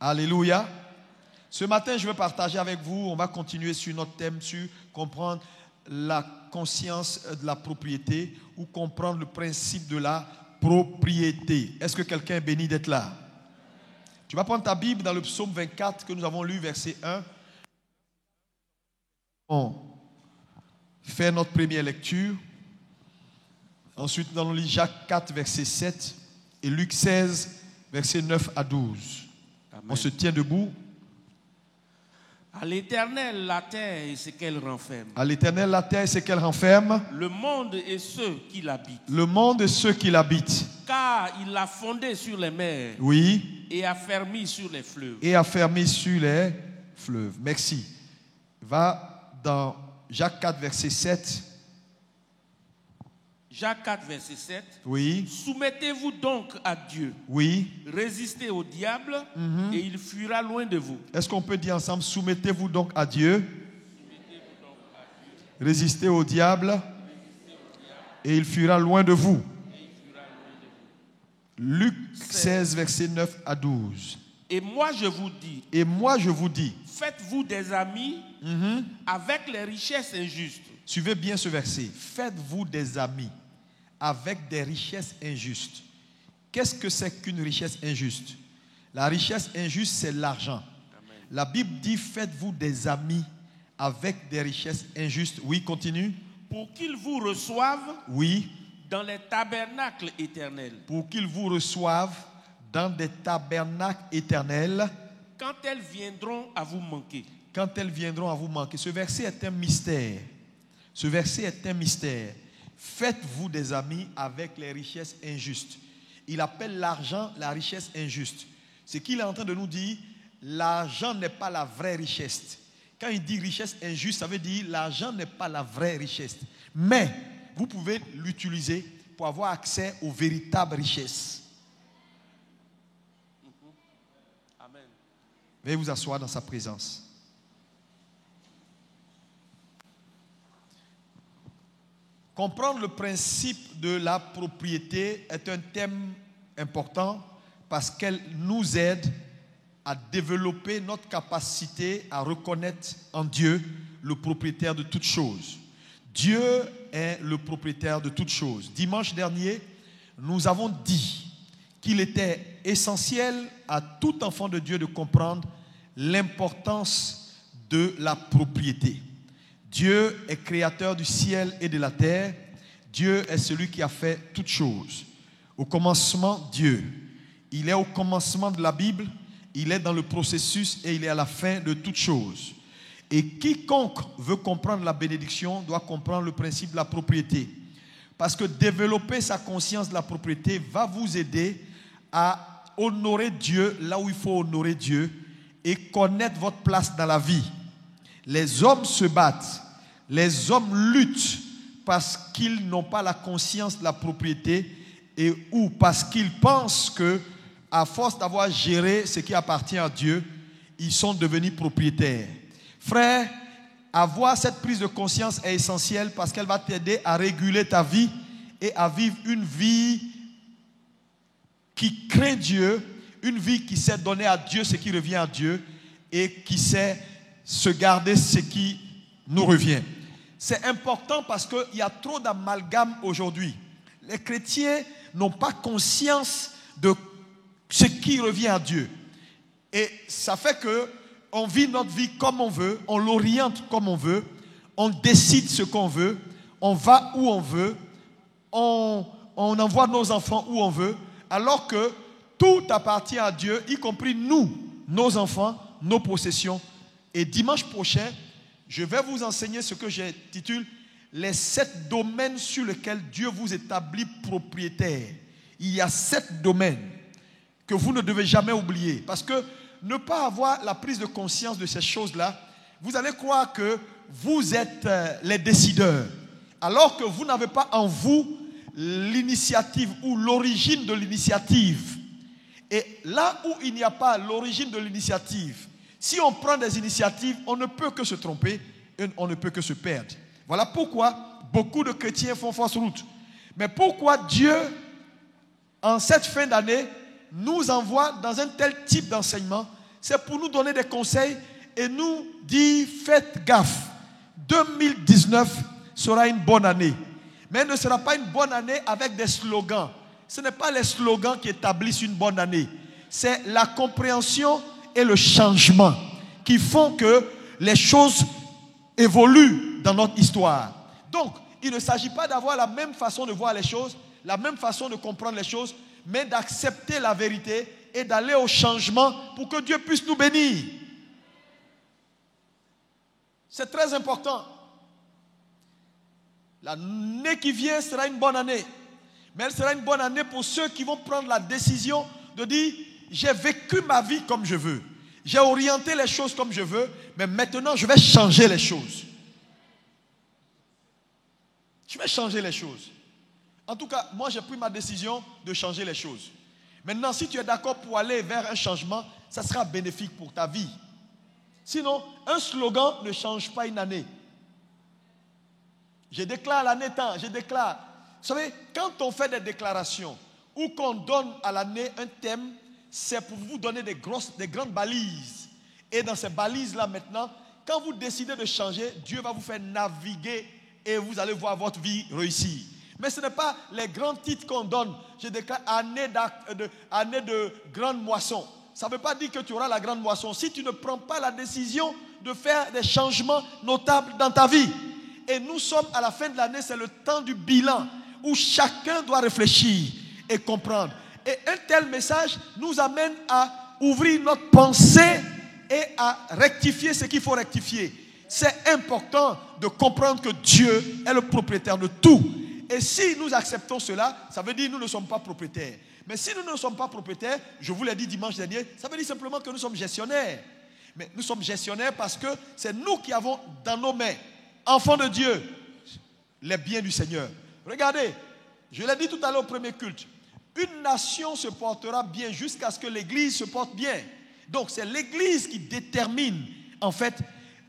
Alléluia. Ce matin, je vais partager avec vous, on va continuer sur notre thème, sur comprendre la conscience de la propriété ou comprendre le principe de la propriété. Est-ce que quelqu'un est béni d'être là? Tu vas prendre ta Bible dans le psaume 24 que nous avons lu, verset 1. On fait notre première lecture. Ensuite, nous allons lire Jacques 4, verset 7 et Luc 16, verset 9 à 12. Amen. On se tient debout. À l'Éternel, la terre et ce qu'elle renferme. À l'Éternel, la terre et ce qu'elle renferme. Le monde et ceux qui l'habitent. Le monde et ceux qui l'habitent. Car il l'a fondé sur les mers. Oui. Et affermi sur les fleuves. Et affermi sur les fleuves. Merci. Va dans Jacques 4, verset 7. Jacques 4, verset 7. Oui. Soumettez-vous donc à Dieu. Oui. Résistez au diable et il fuira loin de vous. Est-ce qu'on peut dire ensemble, soumettez-vous donc à Dieu. Soumettez-vous donc à Dieu. Résistez au diable et il fuira loin de vous. Luc 16, verset 9 à 12. Et moi je vous dis. Et moi je vous dis. Faites-vous des amis avec les richesses injustes. Suivez bien ce verset. Faites-vous des amis avec des richesses injustes. Qu'est-ce que c'est qu'une richesse injuste? La richesse injuste, c'est l'argent. Amen. La Bible dit, faites-vous des amis avec des richesses injustes. Oui, continue. Pour qu'ils vous reçoivent. Oui. Dans les tabernacles éternels. Pour qu'ils vous reçoivent dans des tabernacles éternels. Quand elles viendront à vous manquer. Quand elles viendront à vous manquer. Ce verset est un mystère. Ce verset est un mystère. Faites-vous des amis avec les richesses injustes. Il appelle l'argent la richesse injuste. Ce qu'il est en train de nous dire, l'argent n'est pas la vraie richesse. Quand il dit richesse injuste, ça veut dire l'argent n'est pas la vraie richesse. Mais vous pouvez l'utiliser pour avoir accès aux véritables richesses. Amen. Veuillez vous asseoir dans sa présence. Comprendre le principe de la propriété est un thème important parce qu'elle nous aide à développer notre capacité à reconnaître en Dieu le propriétaire de toutes choses. Dieu est le propriétaire de toutes choses. Dimanche dernier, nous avons dit qu'il était essentiel à tout enfant de Dieu de comprendre l'importance de la propriété. Dieu est créateur du ciel et de la terre. Dieu est celui qui a fait toutes choses. Au commencement, Dieu. Il est au commencement de la Bible, il est dans le processus et il est à la fin de toutes choses. Et quiconque veut comprendre la bénédiction doit comprendre le principe de la propriété. Parce que développer sa conscience de la propriété va vous aider à honorer Dieu là où il faut honorer Dieu et connaître votre place dans la vie. Les hommes se battent, les hommes luttent parce qu'ils n'ont pas la conscience de la propriété et ou parce qu'ils pensent que à force d'avoir géré ce qui appartient à Dieu, ils sont devenus propriétaires. Frère, avoir cette prise de conscience est essentielle parce qu'elle va t'aider à réguler ta vie et à vivre une vie qui craint Dieu, une vie qui sait donner à Dieu ce qui revient à Dieu et qui sait se garder ce qui nous revient. C'est important parce qu'il y a trop d'amalgame aujourd'hui. Les chrétiens n'ont pas conscience de ce qui revient à Dieu. Et ça fait que on vit notre vie comme on veut, on l'oriente comme on veut, on décide ce qu'on veut, on va où on veut, on envoie nos enfants où on veut, alors que tout appartient à Dieu, y compris nous, nos enfants, nos possessions. Et dimanche prochain, je vais vous enseigner ce que j'intitule les 7 domaines sur lesquels Dieu vous établit propriétaire. Il y a 7 domaines que vous ne devez jamais oublier. Parce que ne pas avoir la prise de conscience de ces choses-là, vous allez croire que vous êtes les décideurs. Alors que vous n'avez pas en vous l'initiative ou l'origine de l'initiative. Et là où il n'y a pas l'origine de l'initiative, si on prend des initiatives, on ne peut que se tromper et on ne peut que se perdre. Voilà pourquoi beaucoup de chrétiens font fausse route. Mais pourquoi Dieu, en cette fin d'année, nous envoie dans un tel type d'enseignement, c'est pour nous donner des conseils et nous dire faites gaffe. 2019 sera une bonne année. Mais elle ne sera pas une bonne année avec des slogans. Ce n'est pas les slogans qui établissent une bonne année. C'est la compréhension et le changement qui font que les choses évoluent dans notre histoire. Donc, il ne s'agit pas d'avoir la même façon de voir les choses, la même façon de comprendre les choses, mais d'accepter la vérité et d'aller au changement pour que Dieu puisse nous bénir. C'est très important. L'année qui vient sera une bonne année. Mais elle sera une bonne année pour ceux qui vont prendre la décision de dire « J'ai vécu ma vie comme je veux. J'ai orienté les choses comme je veux, mais maintenant je vais changer les choses. » Je vais changer les choses. En tout cas, moi j'ai pris ma décision de changer les choses. Maintenant, si tu es d'accord pour aller vers un changement, ça sera bénéfique pour ta vie. Sinon, un slogan ne change pas une année. Je déclare l'année tant, je déclare. Vous savez, quand on fait des déclarations ou qu'on donne à l'année un thème, c'est pour vous donner des grandes balises. Et dans ces balises-là maintenant, quand vous décidez de changer, Dieu va vous faire naviguer et vous allez voir votre vie réussir. Mais ce n'est pas les grands titres qu'on donne. Je déclare année de grande moisson. Ça ne veut pas dire que tu auras la grande moisson si tu ne prends pas la décision de faire des changements notables dans ta vie. Et nous sommes à la fin de l'année, c'est le temps du bilan où chacun doit réfléchir et comprendre. Et un tel message nous amène à ouvrir notre pensée et à rectifier ce qu'il faut rectifier. C'est important de comprendre que Dieu est le propriétaire de tout. Et si nous acceptons cela, ça veut dire que nous ne sommes pas propriétaires. Mais si nous ne sommes pas propriétaires, je vous l'ai dit dimanche dernier, ça veut dire simplement que nous sommes gestionnaires. Mais nous sommes gestionnaires parce que c'est nous qui avons dans nos mains, enfants de Dieu, les biens du Seigneur. Regardez, je l'ai dit tout à l'heure au premier culte, une nation se portera bien jusqu'à ce que l'Église se porte bien. Donc c'est l'Église qui détermine, en fait,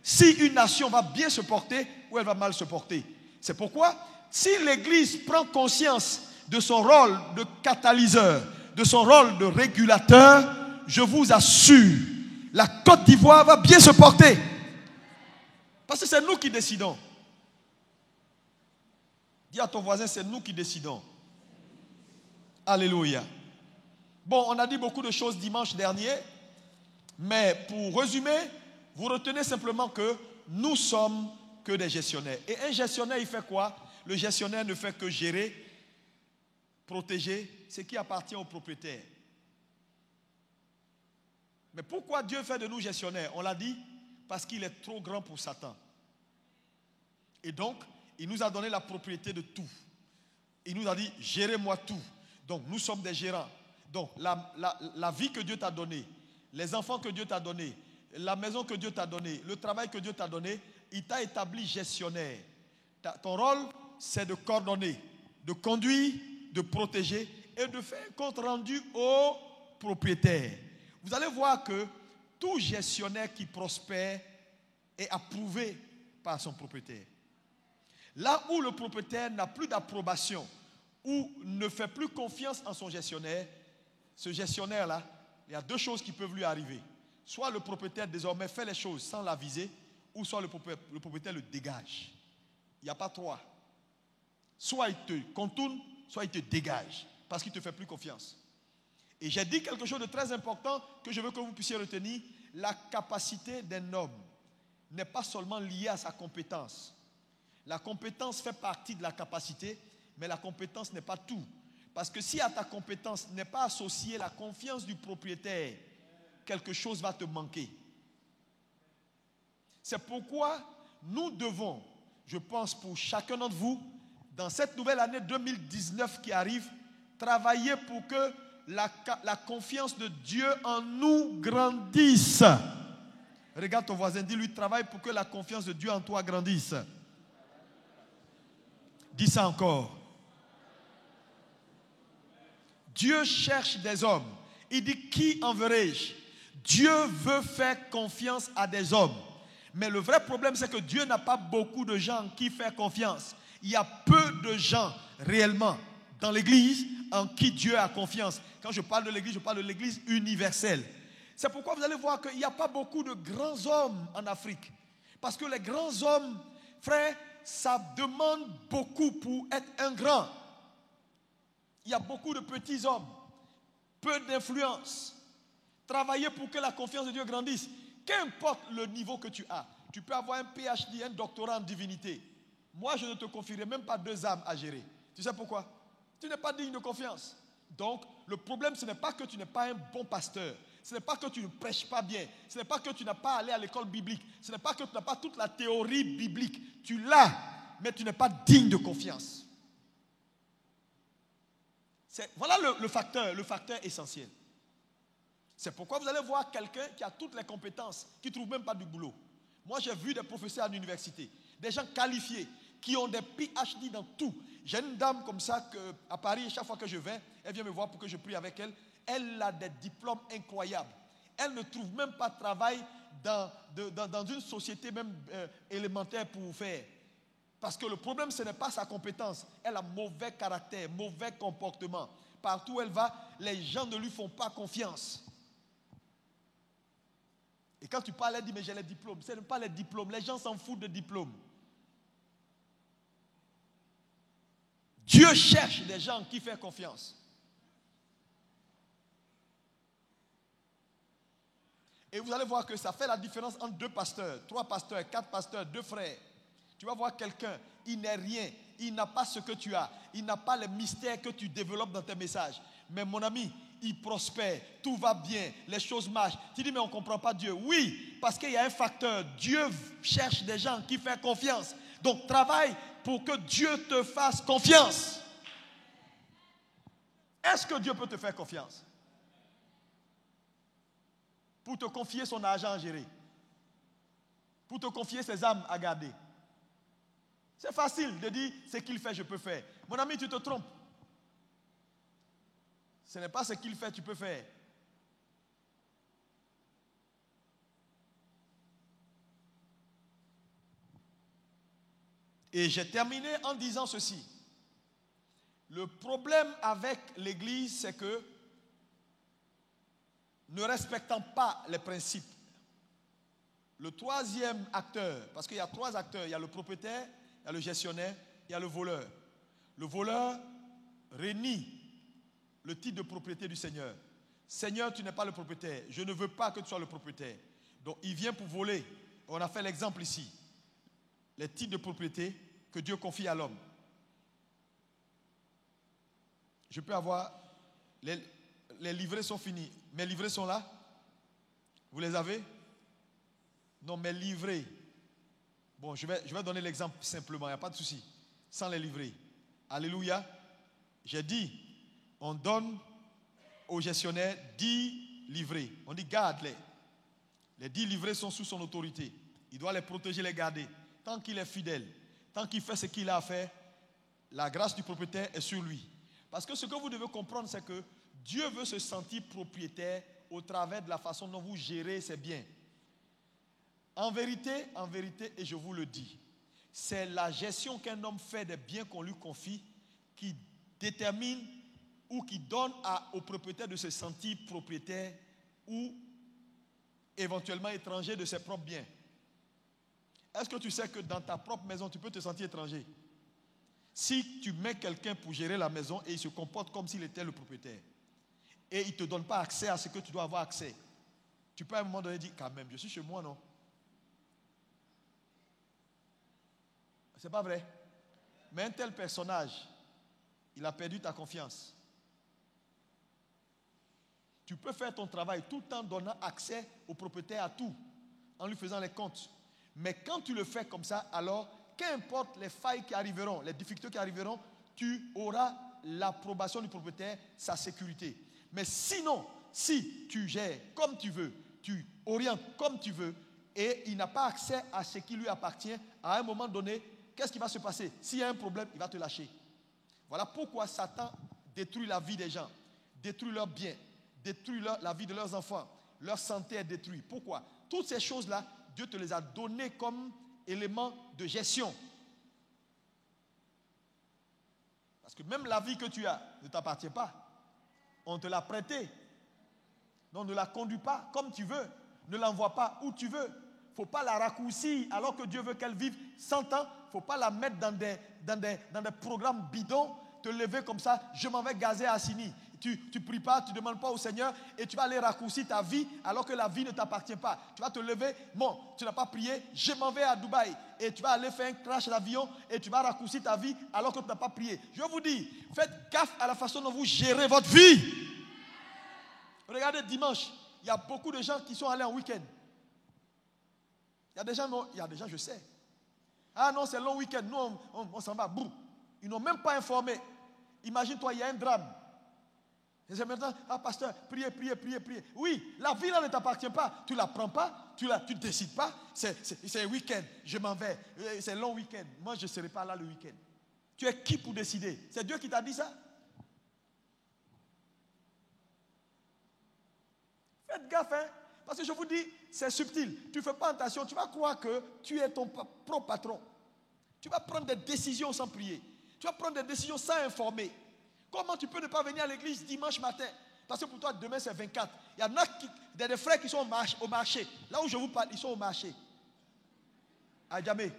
si une nation va bien se porter ou elle va mal se porter. C'est pourquoi, si l'Église prend conscience de son rôle de catalyseur, de son rôle de régulateur, je vous assure, la Côte d'Ivoire va bien se porter. Parce que c'est nous qui décidons. Dis à ton voisin, c'est nous qui décidons. Alléluia. Bon, on a dit beaucoup de choses dimanche dernier, mais pour résumer, vous retenez simplement que nous sommes que des gestionnaires. Et un gestionnaire, il fait quoi? Le gestionnaire ne fait que gérer, protéger ce qui appartient au propriétaire. Mais pourquoi Dieu fait de nous gestionnaires? On l'a dit, parce qu'il est trop grand pour Satan. Et donc, il nous a donné la propriété de tout. Il nous a dit, gérez-moi tout. Donc, nous sommes des gérants. Donc, la vie que Dieu t'a donnée, les enfants que Dieu t'a donnés, la maison que Dieu t'a donnée, le travail que Dieu t'a donné, il t'a établi gestionnaire. Ton rôle, c'est de coordonner, de conduire, de protéger et de faire un compte rendu au propriétaire. Vous allez voir que tout gestionnaire qui prospère est approuvé par son propriétaire. Là où le propriétaire n'a plus d'approbation ou ne fait plus confiance en son gestionnaire, ce gestionnaire-là, il y a deux choses qui peuvent lui arriver. Soit le propriétaire désormais fait les choses sans l'aviser, ou soit le propriétaire le dégage. Il n'y a pas trois. Soit il te contourne, soit il te dégage, parce qu'il ne te fait plus confiance. Et j'ai dit quelque chose de très important que je veux que vous puissiez retenir. La capacité d'un homme n'est pas seulement liée à sa compétence. La compétence fait partie de la capacité, mais la compétence n'est pas tout. Parce que si à ta compétence n'est pas associée la confiance du propriétaire, quelque chose va te manquer. C'est pourquoi nous devons, je pense pour chacun d'entre vous, dans cette nouvelle année 2019 qui arrive, travailler pour que la confiance de Dieu en nous grandisse. Regarde ton voisin, dis-lui, travaille pour que la confiance de Dieu en toi grandisse. Dis ça encore. Dieu cherche des hommes. Il dit, qui enverrai-je? Dieu veut faire confiance à des hommes. Mais le vrai problème, c'est que Dieu n'a pas beaucoup de gens qui font confiance. Il y a peu de gens réellement dans l'église en qui Dieu a confiance. Quand je parle de l'église, je parle de l'église universelle. C'est pourquoi vous allez voir qu'il n'y a pas beaucoup de grands hommes en Afrique. Parce que les grands hommes, frère, ça demande beaucoup pour être un grand. Il y a beaucoup de petits hommes, peu d'influence. Travailler pour que la confiance de Dieu grandisse. Qu'importe le niveau que tu as, tu peux avoir un PhD, un doctorat en divinité. Moi, je ne te confierai même pas 2 âmes à gérer. Tu sais pourquoi? Tu n'es pas digne de confiance. Donc, le problème, ce n'est pas que tu n'es pas un bon pasteur. Ce n'est pas que tu ne prêches pas bien. Ce n'est pas que tu n'as pas allé à l'école biblique. Ce n'est pas que tu n'as pas toute la théorie biblique. Tu l'as, mais tu n'es pas digne de confiance. Voilà le facteur essentiel. C'est pourquoi vous allez voir quelqu'un qui a toutes les compétences, qui ne trouve même pas du boulot. Moi, j'ai vu des professeurs à l'université, des gens qualifiés, qui ont des PhD dans tout. J'ai une dame comme ça à Paris, chaque fois que je vais, elle vient me voir pour que je prie avec elle. Elle a des diplômes incroyables. Elle ne trouve même pas de travail dans une société même élémentaire pour faire. Parce que le problème, ce n'est pas sa compétence. Elle a mauvais caractère, mauvais comportement. Partout où elle va, les gens ne lui font pas confiance. Et quand tu parles, elle dit, mais j'ai les diplômes. Ce n'est pas les diplômes. Les gens s'en foutent de diplômes. Dieu cherche des gens qui font confiance. Et vous allez voir que ça fait la différence entre 2 pasteurs, 3 pasteurs, 4 pasteurs, 2 frères. Tu vas voir quelqu'un, il n'est rien, il n'a pas ce que tu as, il n'a pas les mystères que tu développes dans tes messages. Mais mon ami, il prospère, tout va bien, les choses marchent. Tu dis, mais on ne comprend pas Dieu. Oui, parce qu'il y a un facteur. Dieu cherche des gens qui font confiance. Donc, travaille pour que Dieu te fasse confiance. Est-ce que Dieu peut te faire confiance? Pour te confier son argent à gérer. Pour te confier ses âmes à garder. C'est facile de dire, ce qu'il fait, je peux faire. Mon ami, tu te trompes. Ce n'est pas ce qu'il fait, tu peux faire. Et j'ai terminé en disant ceci. Le problème avec l'Église, c'est que, ne respectant pas les principes, le 3e acteur, parce qu'il y a 3 acteurs, il y a le propriétaire, il y a le gestionnaire, il y a le voleur. Le voleur renie le titre de propriété du Seigneur. Seigneur, tu n'es pas le propriétaire. Je ne veux pas que tu sois le propriétaire. Donc il vient pour voler. On a fait l'exemple ici. Les titres de propriété que Dieu confie à l'homme. Je peux avoir... Les livrets sont finis. Mes livrets sont là? Vous les avez? Non, mes livrets. Bon, je vais donner l'exemple simplement, il n'y a pas de souci. Sans les livrets. Alléluia. J'ai dit, on donne au gestionnaire 10 livrets. On dit, garde-les. Les 10 livrets sont sous son autorité. Il doit les protéger, les garder. Tant qu'il est fidèle, tant qu'il fait ce qu'il a à faire, la grâce du propriétaire est sur lui. Parce que ce que vous devez comprendre, c'est que Dieu veut se sentir propriétaire au travers de la façon dont vous gérez ses biens. En vérité, et je vous le dis, c'est la gestion qu'un homme fait des biens qu'on lui confie qui détermine ou qui donne au propriétaire de se sentir propriétaire ou éventuellement étranger de ses propres biens. Est-ce que tu sais que dans ta propre maison, tu peux te sentir étranger? Si tu mets quelqu'un pour gérer la maison et il se comporte comme s'il était le propriétaire et il ne te donne pas accès à ce que tu dois avoir accès, tu peux à un moment donné dire, quand même, je suis chez moi, non? C'est pas vrai. Mais un tel personnage, il a perdu ta confiance. Tu peux faire ton travail tout en donnant accès au propriétaire à tout, en lui faisant les comptes. Mais quand tu le fais comme ça, alors, qu'importe les failles qui arriveront, les difficultés qui arriveront, tu auras l'approbation du propriétaire, sa sécurité. Mais sinon, si tu gères comme tu veux, tu orientes comme tu veux, et il n'a pas accès à ce qui lui appartient, à un moment donné, qu'est-ce qui va se passer? S'il y a un problème, il va te lâcher. Voilà pourquoi Satan détruit la vie des gens, détruit leurs biens, détruit la vie de leurs enfants, leur santé est détruite. Pourquoi? Toutes ces choses-là, Dieu te les a données comme éléments de gestion. Parce que même la vie que tu as ne t'appartient pas. On te l'a prêtée. Donc ne la conduis pas comme tu veux. Ne l'envoie pas où tu veux. Il ne faut pas la raccourcir alors que Dieu veut qu'elle vive 100 ans. Il ne faut pas la mettre dans des programmes bidons. Te lever comme ça, je m'en vais gazer à Assini. Tu ne pries pas, tu ne demandes pas au Seigneur et tu vas aller raccourcir ta vie alors que la vie ne t'appartient pas. Tu vas te lever, bon, tu n'as pas prié, je m'en vais à Dubaï et tu vas aller faire un crash d'avion et tu vas raccourcir ta vie alors que tu n'as pas prié. Je vous dis, faites gaffe à la façon dont vous gérez votre vie. Regardez, dimanche, il y a beaucoup de gens qui sont allés en week-end. Il y a des gens, je sais. Ah non, c'est long week-end, nous on s'en va, boum. Ils n'ont même pas informé. Imagine-toi, il y a un drame. Et c'est maintenant, ah pasteur, priez. Oui, la vie là ne t'appartient pas. Tu ne la prends pas, tu ne décides pas. C'est week-end, je m'en vais. C'est long week-end. Moi, je ne serai pas là le week-end. Tu es qui pour décider? C'est Dieu qui t'a dit ça? Faites gaffe, hein. Parce que je vous dis, c'est subtil. Tu ne fais pas attention, tu vas croire que tu es ton propre patron. Tu vas prendre des décisions sans prier. Tu vas prendre des décisions sans informer. Comment tu peux ne pas venir à l'église dimanche matin? Parce que pour toi, demain c'est 24. Il y en a des frères qui sont au marché. Là où je vous parle, ils sont au marché. À Djamé.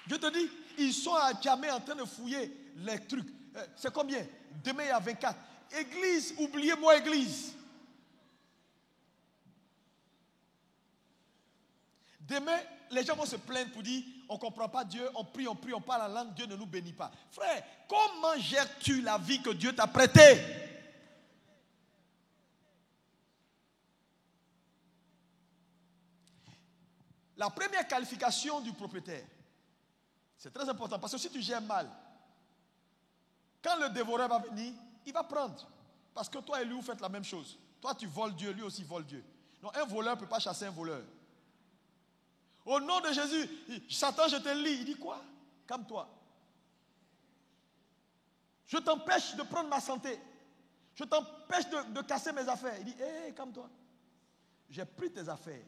Je te dis, ils sont à Djamé en train de fouiller les trucs. C'est combien? Demain il y a 24. Église, oubliez-moi église. Demain, les gens vont se plaindre pour dire, on ne comprend pas Dieu, on prie, on parle la langue, Dieu ne nous bénit pas. Frère, comment gères-tu la vie que Dieu t'a prêtée? La première qualification du propriétaire, c'est très important, parce que si tu gères mal, quand le dévoreur va venir, il va prendre. Parce que toi et lui, vous faites la même chose. Toi, tu voles Dieu, lui aussi vole Dieu. Donc un voleur ne peut pas chasser un voleur. Au nom de Jésus, Satan, je te lis. Il dit quoi? Calme-toi. Je t'empêche de prendre ma santé. Je t'empêche de casser mes affaires. Il dit, hé, calme-toi. J'ai pris tes affaires.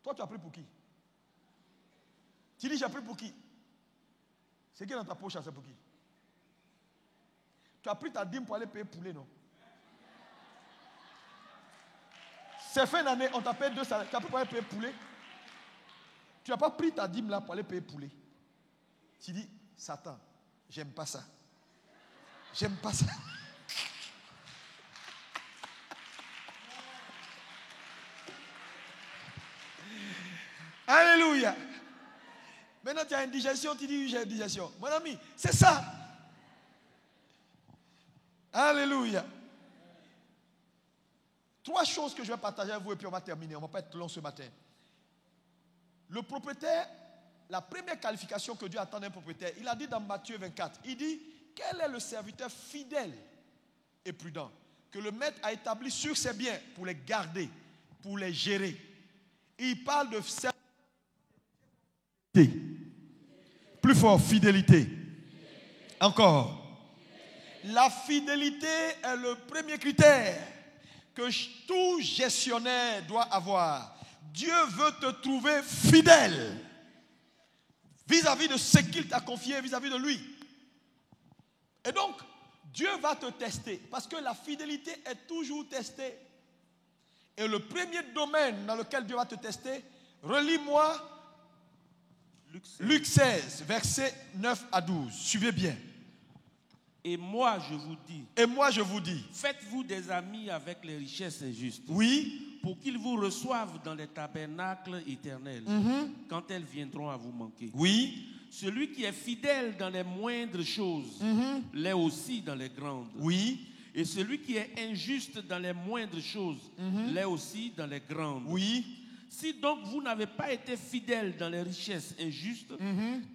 Toi, tu as pris pour qui? Tu dis, j'ai pris pour qui? C'est qui dans ta poche, c'est pour qui? Tu as pris ta dîme pour aller payer poulet, non? C'est fin d'année, on t'a payé 2 salaires. Tu as pris pour aller payer poulet? Tu n'as pas pris ta dîme là pour aller payer poulet. Tu dis, Satan, j'aime pas ça. J'aime pas ça. Alléluia. Maintenant tu as une digestion, tu dis, j'ai une digestion. Mon ami, c'est ça. Alléluia. 3 choses que je vais partager avec vous et puis on va terminer. On ne va pas être long ce matin. Le propriétaire, la première qualification que Dieu attend d'un propriétaire, il a dit dans Matthieu 24, il dit, quel est le serviteur fidèle et prudent que le maître a établi sur ses biens pour les garder, pour les gérer. Il parle de fidélité. Plus fort, fidélité. Encore. La fidélité est le premier critère que tout gestionnaire doit avoir. Dieu veut te trouver fidèle vis-à-vis de ce qu'il t'a confié, vis-à-vis de lui. Et donc, Dieu va te tester parce que la fidélité est toujours testée. Et le premier domaine dans lequel Dieu va te tester, relis-moi Luc 16, versets 9 à 12. Suivez bien. Et moi je vous dis, faites-vous des amis avec les richesses injustes. Oui. Pour qu'ils vous reçoivent dans les tabernacles éternels, quand elles viendront à vous manquer. Oui. Celui qui est fidèle dans les moindres choses, l'est aussi dans les grandes. Oui. Et celui qui est injuste dans les moindres choses, l'est aussi dans les grandes. Oui. Si donc vous n'avez pas été fidèle dans les richesses injustes,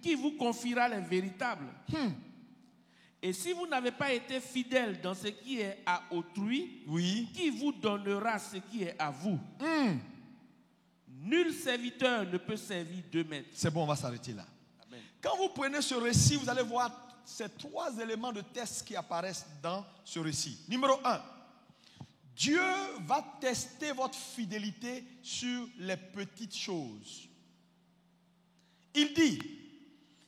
qui vous confiera les véritables? Et si vous n'avez pas été fidèle dans ce qui est à autrui, qui vous donnera ce qui est à vous? Nul serviteur ne peut servir 2 maîtres. C'est bon, on va s'arrêter là. Amen. Quand vous prenez ce récit, vous allez voir ces 3 éléments de test qui apparaissent dans ce récit. Numéro 1, Dieu va tester votre fidélité sur les petites choses. Il dit,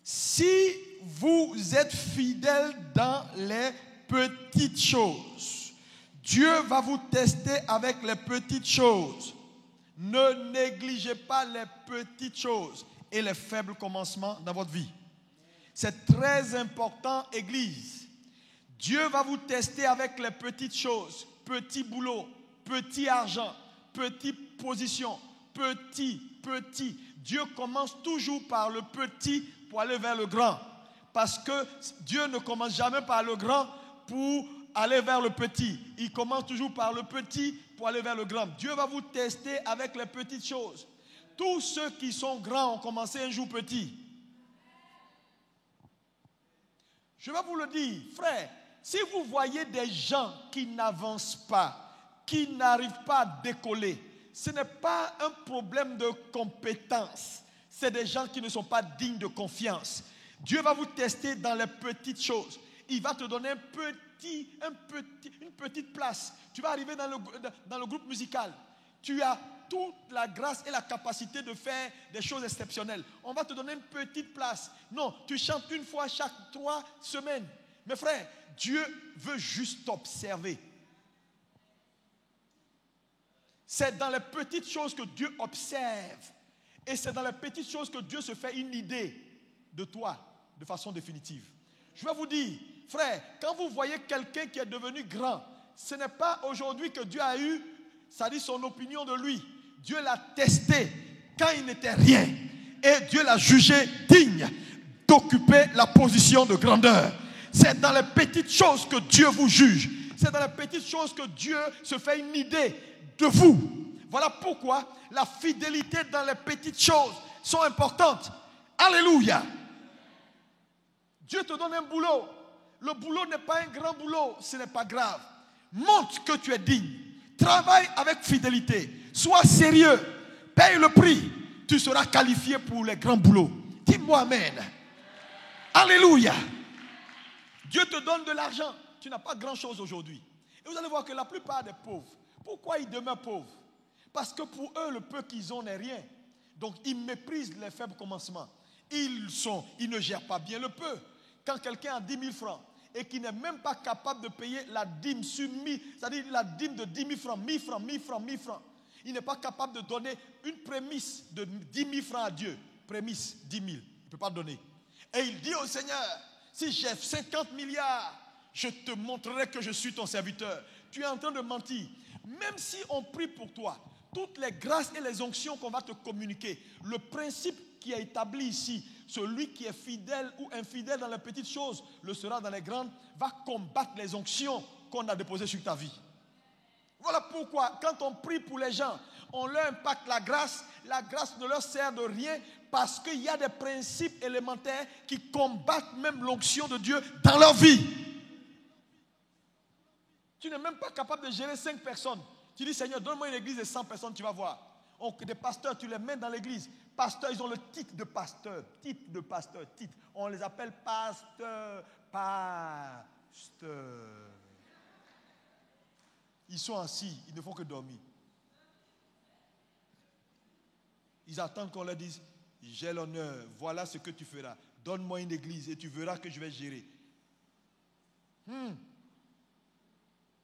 si vous êtes fidèle dans les petites choses. Dieu va vous tester avec les petites choses. Ne négligez pas les petites choses et les faibles commencements dans votre vie. C'est très important, Église. Dieu va vous tester avec les petites choses. Petit boulot, petit argent, petite position, petit. Dieu commence toujours par le petit pour aller vers le grand. Parce que Dieu ne commence jamais par le grand pour aller vers le petit. Il commence toujours par le petit pour aller vers le grand. Dieu va vous tester avec les petites choses. Tous ceux qui sont grands ont commencé un jour petit. Je vais vous le dire, frère, si vous voyez des gens qui n'avancent pas, qui n'arrivent pas à décoller, ce n'est pas un problème de compétence. C'est des gens qui ne sont pas dignes de confiance. Dieu va vous tester dans les petites choses. Il va te donner une petite place. Tu vas arriver dans le groupe musical. Tu as toute la grâce et la capacité de faire des choses exceptionnelles. On va te donner une petite place. Non, tu chantes une fois chaque 3 semaines. Mes frères, Dieu veut juste t'observer. C'est dans les petites choses que Dieu observe. Et c'est dans les petites choses que Dieu se fait une idée de toi de façon définitive. Je vais vous dire, frère, quand vous voyez quelqu'un qui est devenu grand, ce n'est pas aujourd'hui que Dieu a eu, ça dit son opinion de lui. Dieu l'a testé quand il n'était rien. Et Dieu l'a jugé digne d'occuper la position de grandeur. C'est dans les petites choses que Dieu vous juge. C'est dans les petites choses que Dieu se fait une idée de vous. Voilà pourquoi la fidélité dans les petites choses sont importantes. Alléluia. Dieu te donne un boulot. Le boulot n'est pas un grand boulot, ce n'est pas grave. Montre que tu es digne. Travaille avec fidélité. Sois sérieux. Paye le prix. Tu seras qualifié pour les grands boulots. Dis-moi amen. Alléluia. Dieu te donne de l'argent. Tu n'as pas grand-chose aujourd'hui. Et vous allez voir que la plupart des pauvres, pourquoi ils demeurent pauvres? Parce que pour eux, le peu qu'ils ont n'est rien. Donc, ils méprisent les faibles commencements. Ils ne gèrent pas bien le peu. Quand quelqu'un a 10 000 francs et qui n'est même pas capable de payer la dîme sur 1000, c'est-à-dire la dîme de 10 000 francs, 1000 francs, 1000 francs, 1000 francs. Il n'est pas capable de donner une prémisse de 10 000 francs à Dieu. Prémisse, 10 000. Il ne peut pas donner. Et il dit au Seigneur, si j'ai 50 milliards, je te montrerai que je suis ton serviteur. Tu es en train de mentir. Même si on prie pour toi, toutes les grâces et les onctions qu'on va te communiquer, le principe qui est établi ici, celui qui est fidèle ou infidèle dans les petites choses, le sera dans les grandes, va combattre les onctions qu'on a déposées sur ta vie. Voilà pourquoi, quand on prie pour les gens, on leur impacte la grâce ne leur sert de rien parce qu'il y a des principes élémentaires qui combattent même l'onction de Dieu dans leur vie. Tu n'es même pas capable de gérer 5 personnes. Tu dis, Seigneur, donne-moi une église de 100 personnes, tu vas voir. Des pasteurs, tu les mets dans l'église. Pasteurs, ils ont le titre de pasteur. Titre. On les appelle pasteurs. Ils sont assis, ils ne font que dormir. Ils attendent qu'on leur dise, j'ai l'honneur, voilà ce que tu feras. Donne-moi une église et tu verras que je vais gérer.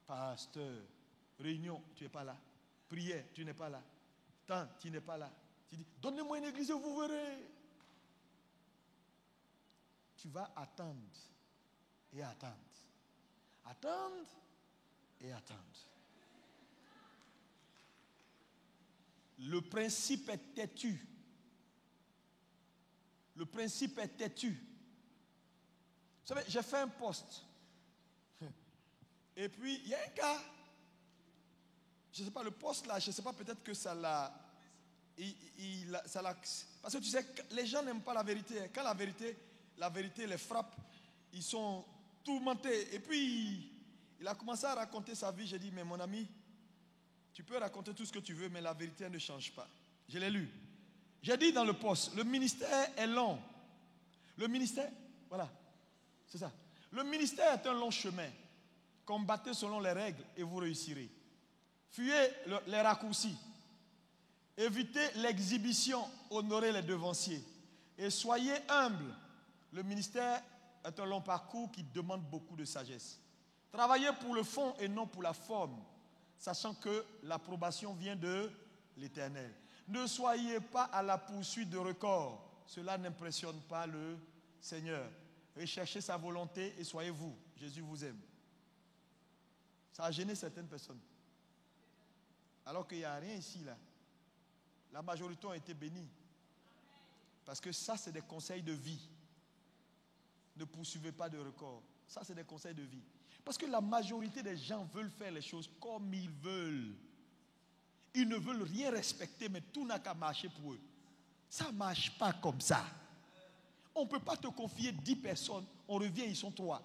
Pasteur, réunion, tu n'es pas là. Prière, tu n'es pas là. Temps, tu n'es pas là. Tu dis, donnez-moi une église et vous verrez. Tu vas attendre et attendre. Attendre et attendre. Le principe est têtu. Le principe est têtu. Vous savez, j'ai fait un post. Et puis, il y a un gars. Je ne sais pas, le post là, je ne sais pas, peut-être que ça l'a. Parce que tu sais, les gens n'aiment pas la vérité. Quand la vérité les frappe, ils sont tourmentés. Et puis, il a commencé à raconter sa vie. J'ai dit, mais mon ami, tu peux raconter tout ce que tu veux, mais la vérité ne change pas. Je l'ai lu. J'ai dit dans le post, le ministère est long. Le ministère, voilà, c'est ça. Le ministère est un long chemin. Combattez selon les règles et vous réussirez. Fuyez les raccourcis. Évitez l'exhibition, honorez les devanciers. Et soyez humbles. Le ministère est un long parcours qui demande beaucoup de sagesse. Travaillez pour le fond et non pour la forme, sachant que l'approbation vient de l'Éternel. Ne soyez pas à la poursuite de records. Cela n'impressionne pas le Seigneur. Recherchez sa volonté et soyez vous. Jésus vous aime. Ça a gêné certaines personnes. Alors qu'il n'y a rien ici, là. La majorité ont été bénis. Parce que ça, c'est des conseils de vie. Ne poursuivez pas de records. Ça, c'est des conseils de vie. Parce que la majorité des gens veulent faire les choses comme ils veulent. Ils ne veulent rien respecter, mais tout n'a qu'à marcher pour eux. Ça ne marche pas comme ça. On ne peut pas te confier 10 personnes, on revient, ils sont 3.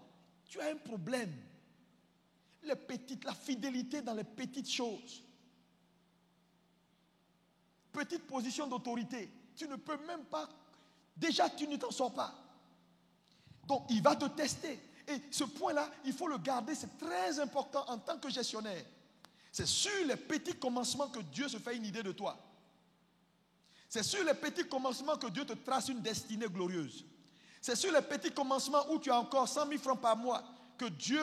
Tu as un problème. La fidélité dans les petites choses. Petite position d'autorité. Tu ne peux même pas, déjà tu ne t'en sors pas. Donc il va te tester. Et ce point-là, il faut le garder, c'est très important en tant que gestionnaire. C'est sur les petits commencements que Dieu se fait une idée de toi. C'est sur les petits commencements que Dieu te trace une destinée glorieuse. C'est sur les petits commencements où tu as encore 100 000 francs par mois que Dieu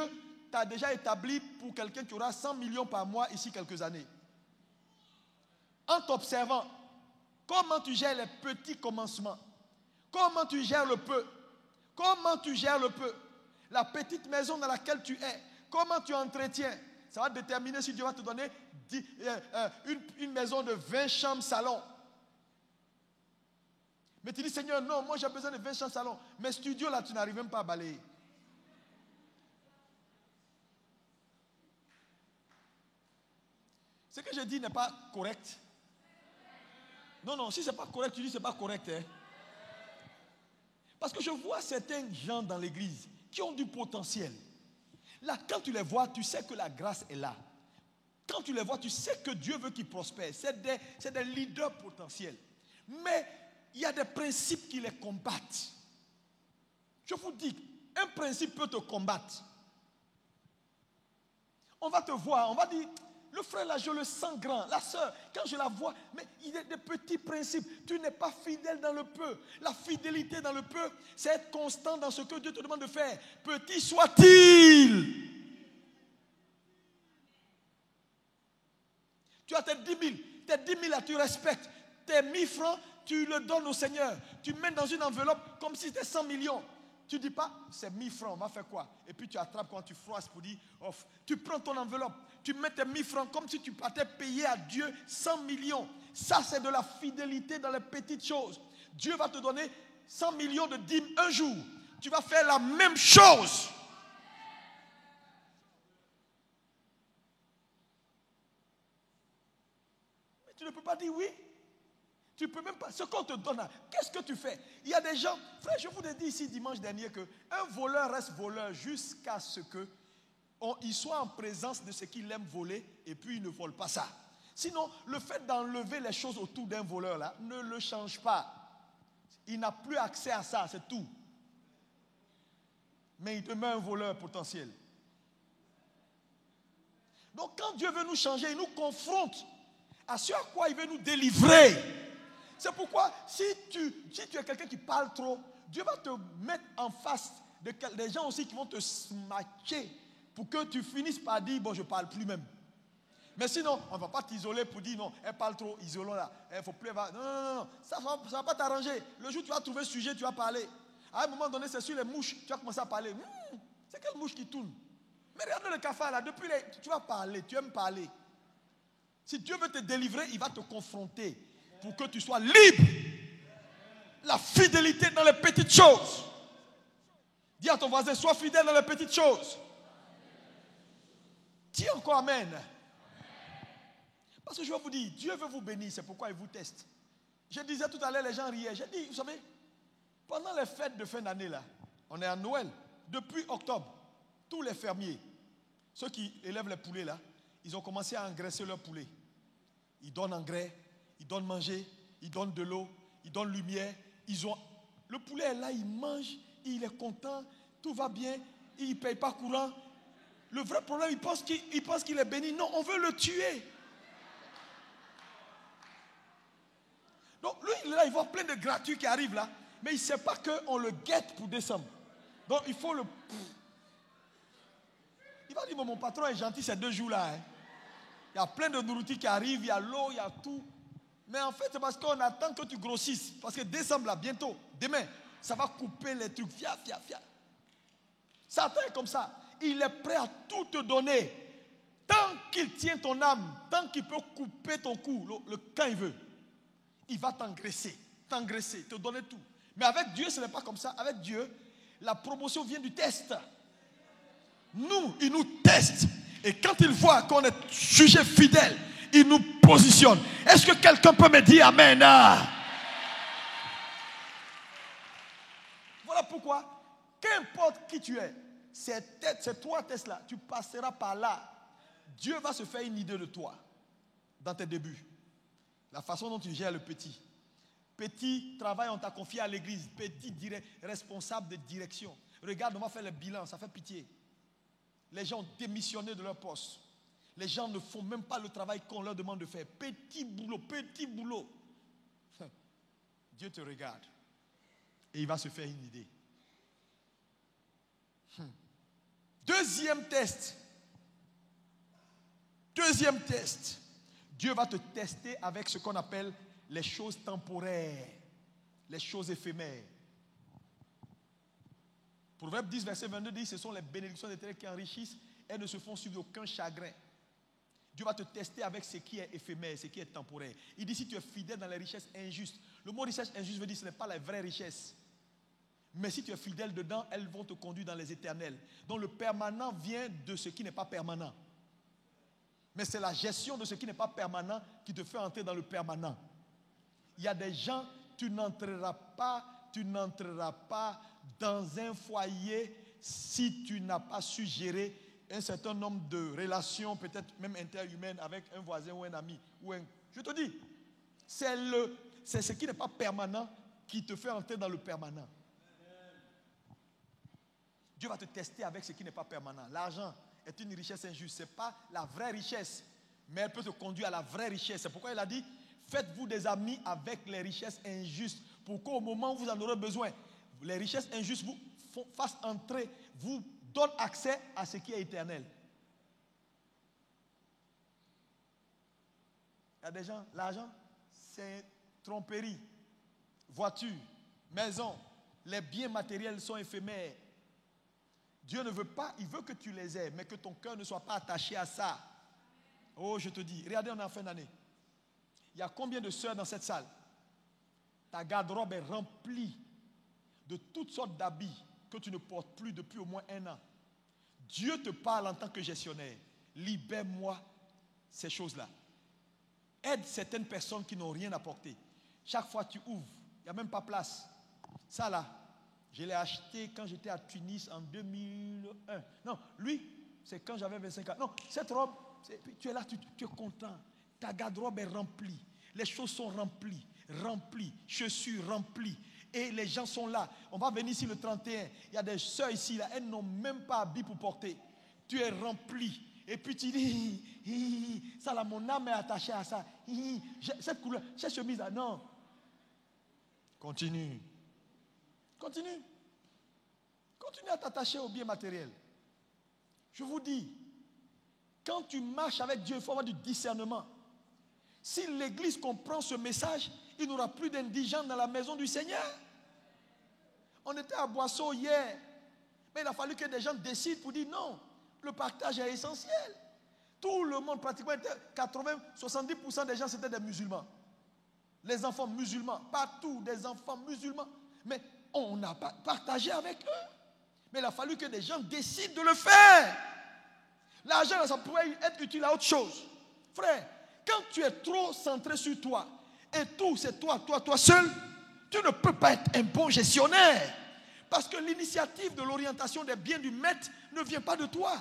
t'a déjà établi pour quelqu'un qui aura 100 millions par mois ici quelques années. En t'observant, comment tu gères les petits commencements? Comment tu gères le peu? Comment tu gères le peu? La petite maison dans laquelle tu es, comment tu entretiens? Ça va déterminer si Dieu va te donner une maison de 20 chambres salon. Mais tu dis, Seigneur, non, moi j'ai besoin de 20 chambres salon. Mes studios là, tu n'arrives même pas à balayer. Ce que je dis n'est pas correct. Non, si ce n'est pas correct, tu dis ce n'est pas correct. Hein? Parce que je vois certains gens dans l'église qui ont du potentiel. Là, quand tu les vois, tu sais que la grâce est là. Quand tu les vois, tu sais que Dieu veut qu'ils prospèrent. C'est des leaders potentiels. Mais il y a des principes qui les combattent. Je vous dis, un principe peut te combattre. On va te voir, on va dire, le frère là, je le sens grand. La sœur, quand je la vois, mais il y a des petits principes. Tu n'es pas fidèle dans le peu. La fidélité dans le peu, c'est être constant dans ce que Dieu te demande de faire. Petit soit-il. Tu as tes 10 000. Tes 10 000 là, tu respectes. Tes 1000 francs, tu le donnes au Seigneur. Tu mets dans une enveloppe comme si c'était 100 millions. Tu ne dis pas, c'est 1000 francs, on va faire quoi? Et puis tu attrapes quand tu froisses pour dire, off. Tu prends ton enveloppe, tu mets tes 1000 francs comme si tu partais payer à Dieu 100 millions. Ça, c'est de la fidélité dans les petites choses. Dieu va te donner 100 millions de dîmes un jour. Tu vas faire la même chose. Mais tu ne peux pas dire oui. Tu ne peux même pas. Ce qu'on te donne, qu'est-ce que tu fais? Il y a des gens, frère, je vous ai dit ici dimanche dernier qu'un voleur reste voleur jusqu'à ce qu'il soit en présence de ce qu'il aime voler et puis il ne vole pas ça. Sinon, le fait d'enlever les choses autour d'un voleur là ne le change pas. Il n'a plus accès à ça, c'est tout. Mais il demeure un voleur potentiel. Donc quand Dieu veut nous changer, il nous confronte à ce à quoi il veut nous délivrer. C'est pourquoi, si tu es quelqu'un qui parle trop, Dieu va te mettre en face des gens aussi qui vont te smacher pour que tu finisses par dire, bon, je ne parle plus même. Mais sinon, on ne va pas t'isoler pour dire, non, elle parle trop, isolons-la. Il faut plus... Non, ça ne va pas t'arranger. Le jour où tu vas trouver un sujet, tu vas parler. À un moment donné, c'est sur les mouches, tu vas commencer à parler. C'est quelle mouche qui tourne? Mais regarde le cafard là, tu vas parler, tu aimes parler. Si Dieu veut te délivrer, il va te confronter. Pour que tu sois libre. La fidélité dans les petites choses. Dis à ton voisin, sois fidèle dans les petites choses. Dis encore amen. Parce que je vais vous dire, Dieu veut vous bénir, c'est pourquoi il vous teste. Je disais tout à l'heure, les gens riaient. J'ai dit, vous savez, pendant les fêtes de fin d'année là, on est à Noël, depuis octobre, tous les fermiers, ceux qui élèvent les poulets là, ils ont commencé à engraisser leurs poulets. Ils donnent engrais. Ils donnent manger, ils donnent de l'eau, ils donnent lumière. Le poulet est là, il mange, il est content, tout va bien, il ne paye pas courant. Le vrai problème, il pense qu'il est béni. Non, on veut le tuer. Donc lui, il est là, il voit plein de gratuits qui arrivent là, mais il ne sait pas qu'on le guette pour décembre. Donc il faut le... Il va dire, mais mon patron est gentil ces 2 jours-là. Hein. Il y a plein de nourriture qui arrive, il y a l'eau, il y a tout. Mais en fait, c'est parce qu'on attend que tu grossisses. Parce que décembre, là, bientôt, demain, ça va couper les trucs. Fia. Satan est comme ça. Il est prêt à tout te donner. Tant qu'il tient ton âme, tant qu'il peut couper ton cou, quand il veut, il va t'engraisser, te donner tout. Mais avec Dieu, ce n'est pas comme ça. Avec Dieu, la promotion vient du test. Nous, il nous teste. Et quand il voit qu'on est jugé fidèle, il nous positionne. Est-ce que quelqu'un peut me dire Amen? Voilà pourquoi, qu'importe qui tu es, ces 3 tests-là, tu passeras par là. Dieu va se faire une idée de toi dans tes débuts. La façon dont tu gères le petit. Petit travail, on t'a confié à l'église. Petit responsable de direction. Regarde, on va faire le bilan, ça fait pitié. Les gens ont démissionné de leur poste. Les gens ne font même pas le travail qu'on leur demande de faire. Petit boulot. Dieu te regarde. Et il va se faire une idée. Deuxième test. Dieu va te tester avec ce qu'on appelle les choses temporaires, les choses éphémères. Proverbe 10, verset 22 dit, ce sont les bénédictions d'éternel qui enrichissent et ne se font suivre d'aucun chagrin. Dieu va te tester avec ce qui est éphémère, ce qui est temporaire. Il dit, si tu es fidèle dans les richesses injustes. Le mot richesse injuste veut dire que ce n'est pas la vraie richesse. Mais si tu es fidèle dedans, elles vont te conduire dans les éternels. Donc le permanent vient de ce qui n'est pas permanent. Mais c'est la gestion de ce qui n'est pas permanent qui te fait entrer dans le permanent. Il y a des gens, tu n'entreras pas dans un foyer si tu n'as pas su gérer un certain nombre de relations, peut-être même interhumaines, avec un voisin ou un ami. Je te dis, c'est ce qui n'est pas permanent qui te fait entrer dans le permanent. Dieu va te tester avec ce qui n'est pas permanent. L'argent est une richesse injuste. Ce n'est pas la vraie richesse, mais elle peut te conduire à la vraie richesse. C'est pourquoi il a dit, faites-vous des amis avec les richesses injustes, pour qu'au moment où vous en aurez besoin, les richesses injustes vous fassent entrer, vous donnent accès à ce qui est éternel. Il y a des gens, l'argent, c'est tromperie. Voiture, maison, les biens matériels sont éphémères. Dieu ne veut pas, il veut que tu les aies, mais que ton cœur ne soit pas attaché à ça. Oh, je te dis, regardez, on est en fin d'année. Il y a combien de sœurs dans cette salle? Ta garde-robe est remplie de toutes sortes d'habits que tu ne portes plus depuis au moins 1 an. Dieu te parle en tant que gestionnaire. Libère-moi ces choses-là. Aide certaines personnes qui n'ont rien apporté. Chaque fois que tu ouvres, il n'y a même pas place. Ça là, je l'ai acheté quand j'étais à Tunis en 2001. Non, lui, c'est quand j'avais 25 ans. Non, cette robe, tu es là, tu es content. Ta garde-robe est remplie. Les choses sont remplies. Chaussures remplies. Et les gens sont là. On va venir ici le 31. Il y a des sœurs ici, là, elles n'ont même pas habit pour porter. Tu es rempli. Et puis tu dis, ça là, mon âme est attachée à ça. Cette couleur, cette chemise là, non. Continue à t'attacher aux biens matériels. Je vous dis, quand tu marches avec Dieu, il faut avoir du discernement. Si l'église comprend ce message, il n'y aura plus d'indigents dans la maison du Seigneur. On était à Boisseau hier, mais il a fallu que des gens décident pour dire non, le partage est essentiel. Tout le monde, pratiquement 80-70% des gens, c'était des musulmans. Les enfants musulmans, partout des enfants musulmans. Mais on n'a pas partagé avec eux. Mais il a fallu que des gens décident de le faire. L'argent, ça pourrait être utile à autre chose. Frère, quand tu es trop centré sur toi, et tout c'est toi seul, tu ne peux pas être un bon gestionnaire. Parce que l'initiative de l'orientation des biens du maître ne vient pas de toi.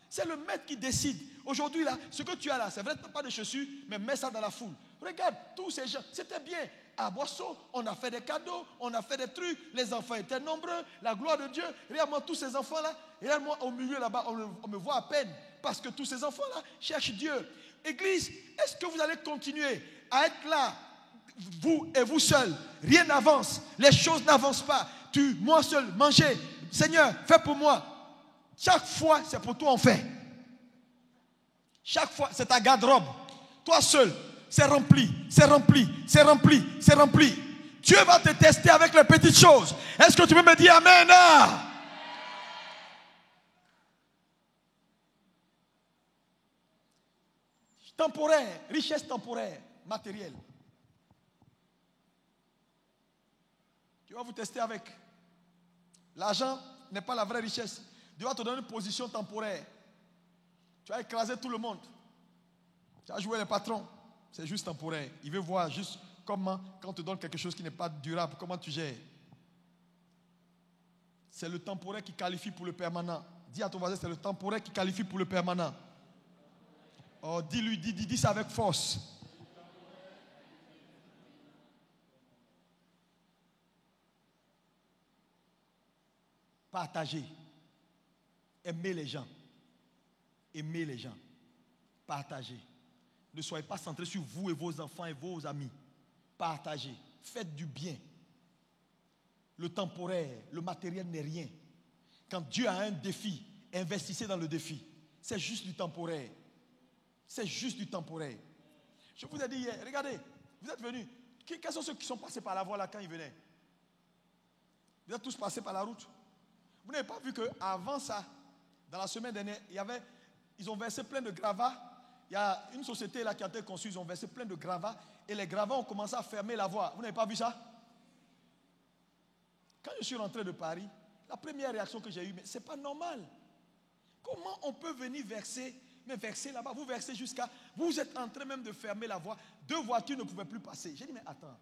C'est le maître qui décide. Aujourd'hui, là, ce que tu as là, c'est vrai, pas de chaussures, mais mets ça dans la foule. Regarde, tous ces gens, c'était bien. À Boisseau, on a fait des cadeaux, on a fait des trucs, les enfants étaient nombreux, la gloire de Dieu. Regarde-moi tous ces enfants-là, regarde-moi au milieu là-bas, on me voit à peine. Parce que tous ces enfants-là cherchent Dieu. Église, est-ce que vous allez continuer à être là, vous et vous seuls? Rien n'avance, les choses n'avancent pas. Moi seul, mangez. Seigneur, fais pour moi. Chaque fois, c'est pour toi on fait. Chaque fois, c'est ta garde-robe. Toi seul, c'est rempli, c'est rempli, c'est rempli, c'est rempli. Dieu va te tester avec les petites choses. Est-ce que tu peux me dire Amen? Temporaire, richesse temporaire, matérielle. Dieu va vous tester avec. L'argent n'est pas la vraie richesse. Dieu va te donner une position temporaire. Tu vas écraser tout le monde. Tu vas jouer les patrons. C'est juste temporaire. Il veut voir juste comment, quand on te donne quelque chose qui n'est pas durable, comment tu gères. C'est le temporaire qui qualifie pour le permanent. Dis à ton voisin, c'est le temporaire qui qualifie pour le permanent. Oh, dis-lui, dis ça avec force. Partagez. Aimez les gens. Aimez les gens. Partagez. Ne soyez pas centrés sur vous et vos enfants et vos amis. Partagez. Faites du bien. Le temporaire, le matériel n'est rien. Quand Dieu a un défi, investissez dans le défi. C'est juste du temporaire. C'est juste du temporaire. Je vous ai dit hier, regardez, vous êtes venus. Quels sont ceux qui sont passés par la voie là quand ils venaient? Vous êtes tous passés par la route. Vous n'avez pas vu qu'avant ça, dans la semaine dernière, ils ont versé plein de gravats. Il y a une société là qui a été conçue, ils ont versé plein de gravats. Et les gravats ont commencé à fermer la voie. Vous n'avez pas vu ça? Quand je suis rentré de Paris, la première réaction que j'ai eue, mais ce n'est pas normal. Comment on peut venir verser, mais verser là-bas? Vous versez jusqu'à... Vous êtes en train même de fermer la voie. 2 voitures ne pouvaient plus passer. J'ai dit, mais attends,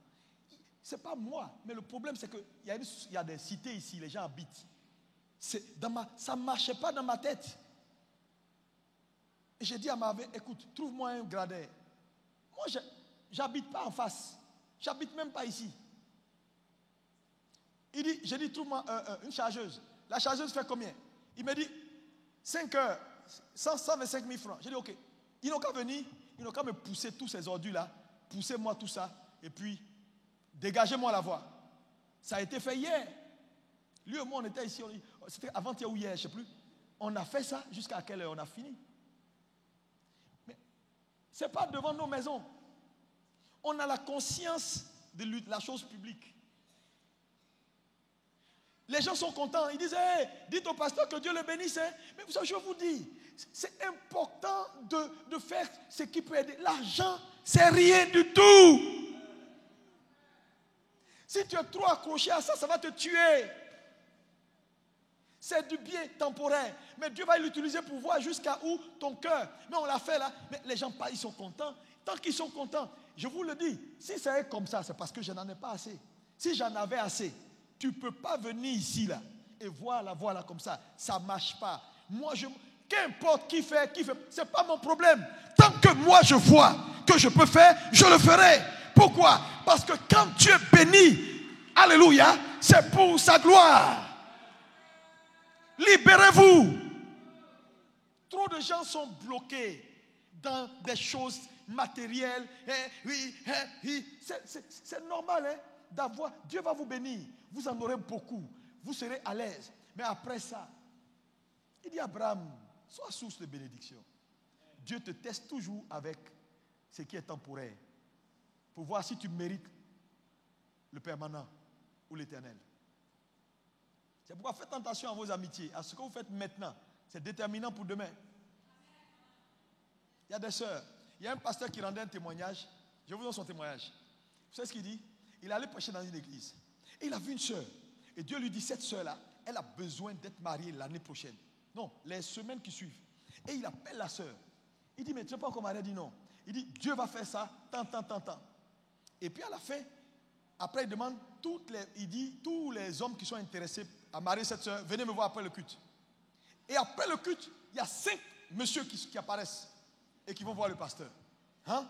ce n'est pas moi. Mais le problème, c'est qu'il y a des cités ici, les gens habitent. Ça ne marchait pas dans ma tête. Et j'ai dit à ma mère, écoute, trouve-moi un gradin. Moi, je n'habite pas en face. Je n'habite même pas ici. J'ai dit, trouve-moi une chargeuse. La chargeuse fait combien? Il me dit, 5 heures, 125 000 francs. J'ai dit, ok. Ils n'ont qu'à venir, ils n'ont qu'à me pousser tous ces ordures-là, poussez-moi tout ça, et puis, dégagez-moi la voie. Ça a été fait hier. Lui et moi, on était ici, c'était avant-hier ou hier, je ne sais plus. On a fait ça jusqu'à quelle heure on a fini? Mais ce n'est pas devant nos maisons. On a la conscience de la chose publique. Les gens sont contents. Ils disent, hey, dites au pasteur que Dieu le bénisse. Hein. Mais vous savez, je vous dis, c'est important de faire ce qui peut aider. L'argent, c'est rien du tout. Si tu es trop accroché à ça, ça va te tuer. C'est du bien temporaire. Mais Dieu va l'utiliser pour voir jusqu'à où ton cœur. Mais on l'a fait là. Mais les gens, ils sont contents. Tant qu'ils sont contents, je vous le dis, si c'est comme ça, c'est parce que je n'en ai pas assez. Si j'en avais assez, tu ne peux pas venir ici là et voir la voie là comme ça. Ça ne marche pas. Moi, qu'importe qui fait, ce n'est pas mon problème. Tant que moi je vois que je peux faire, je le ferai. Pourquoi? Parce que quand Dieu bénit, alléluia, c'est pour sa gloire. Libérez-vous. Trop de gens sont bloqués dans des choses matérielles. C'est normal d'avoir. Dieu va vous bénir. Vous en aurez beaucoup. Vous serez à l'aise. Mais après ça, il dit à Abraham, sois source de bénédiction. Dieu te teste toujours avec ce qui est temporaire. Pour voir si tu mérites le permanent ou l'éternel. C'est pourquoi faites attention à vos amitiés. À ce que vous faites maintenant, c'est déterminant pour demain. Il y a des sœurs. Il y a un pasteur qui rendait un témoignage. Je vous donne son témoignage. Vous savez ce qu'il dit? Il allait prêcher dans une église. Et il a vu une sœur. Et Dieu lui dit, cette sœur-là, elle a besoin d'être mariée l'année prochaine. Non, les semaines qui suivent. Et il appelle la sœur. Il dit, mais tu n'es pas encore mariée? Elle dit non. Il dit, Dieu va faire ça, tant. Et puis à la fin, après il demande, il dit, tous les hommes qui sont intéressés à marier cette sœur, venez me voir après le culte. Et après le culte, il y a 5 messieurs qui apparaissent et qui vont voir le pasteur. Hein?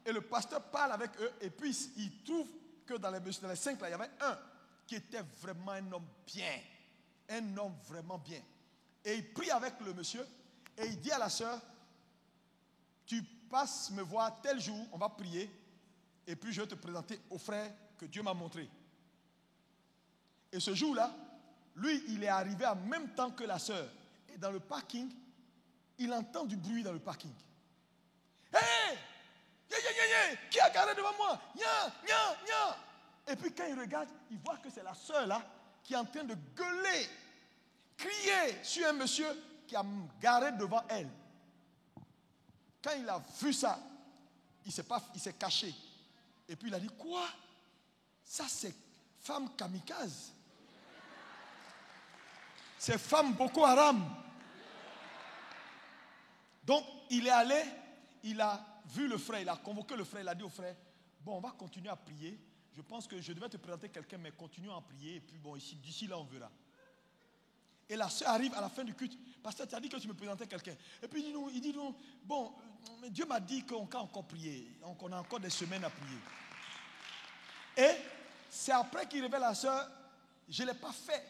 Et le pasteur parle avec eux et puis il trouve que dans les 5 là, il y avait un qui était vraiment un homme bien. Un homme vraiment bien. Et il prie avec le monsieur et il dit à la sœur, tu passes me voir tel jour, on va prier et puis je vais te présenter au frère que Dieu m'a montré. Et ce jour-là, lui, il est arrivé en même temps que la sœur. Et dans le parking, il entend du bruit dans le parking. garé devant moi. Nya, nya, nya. Et puis quand il regarde, il voit que c'est la sœur là qui est en train de gueuler, crier sur un monsieur qui a garé devant elle. Quand il a vu ça, il s'est caché. Et puis il a dit, quoi? Ça c'est femme kamikaze. C'est femme Boko Haram. Donc il est allé, il a vu le frère, il a convoqué le frère, il a dit au frère, bon, on va continuer à prier. Je pense que je devais te présenter quelqu'un, mais continuons à prier. Et puis bon, d'ici là, on verra. Et la soeur arrive à la fin du culte. Pasteur, tu as dit que tu me présentais quelqu'un. Et puis il dit nous, bon, Dieu m'a dit qu'on peut encore prier. On a encore des semaines à prier. Et c'est après qu'il révèle la soeur, je ne l'ai pas fait.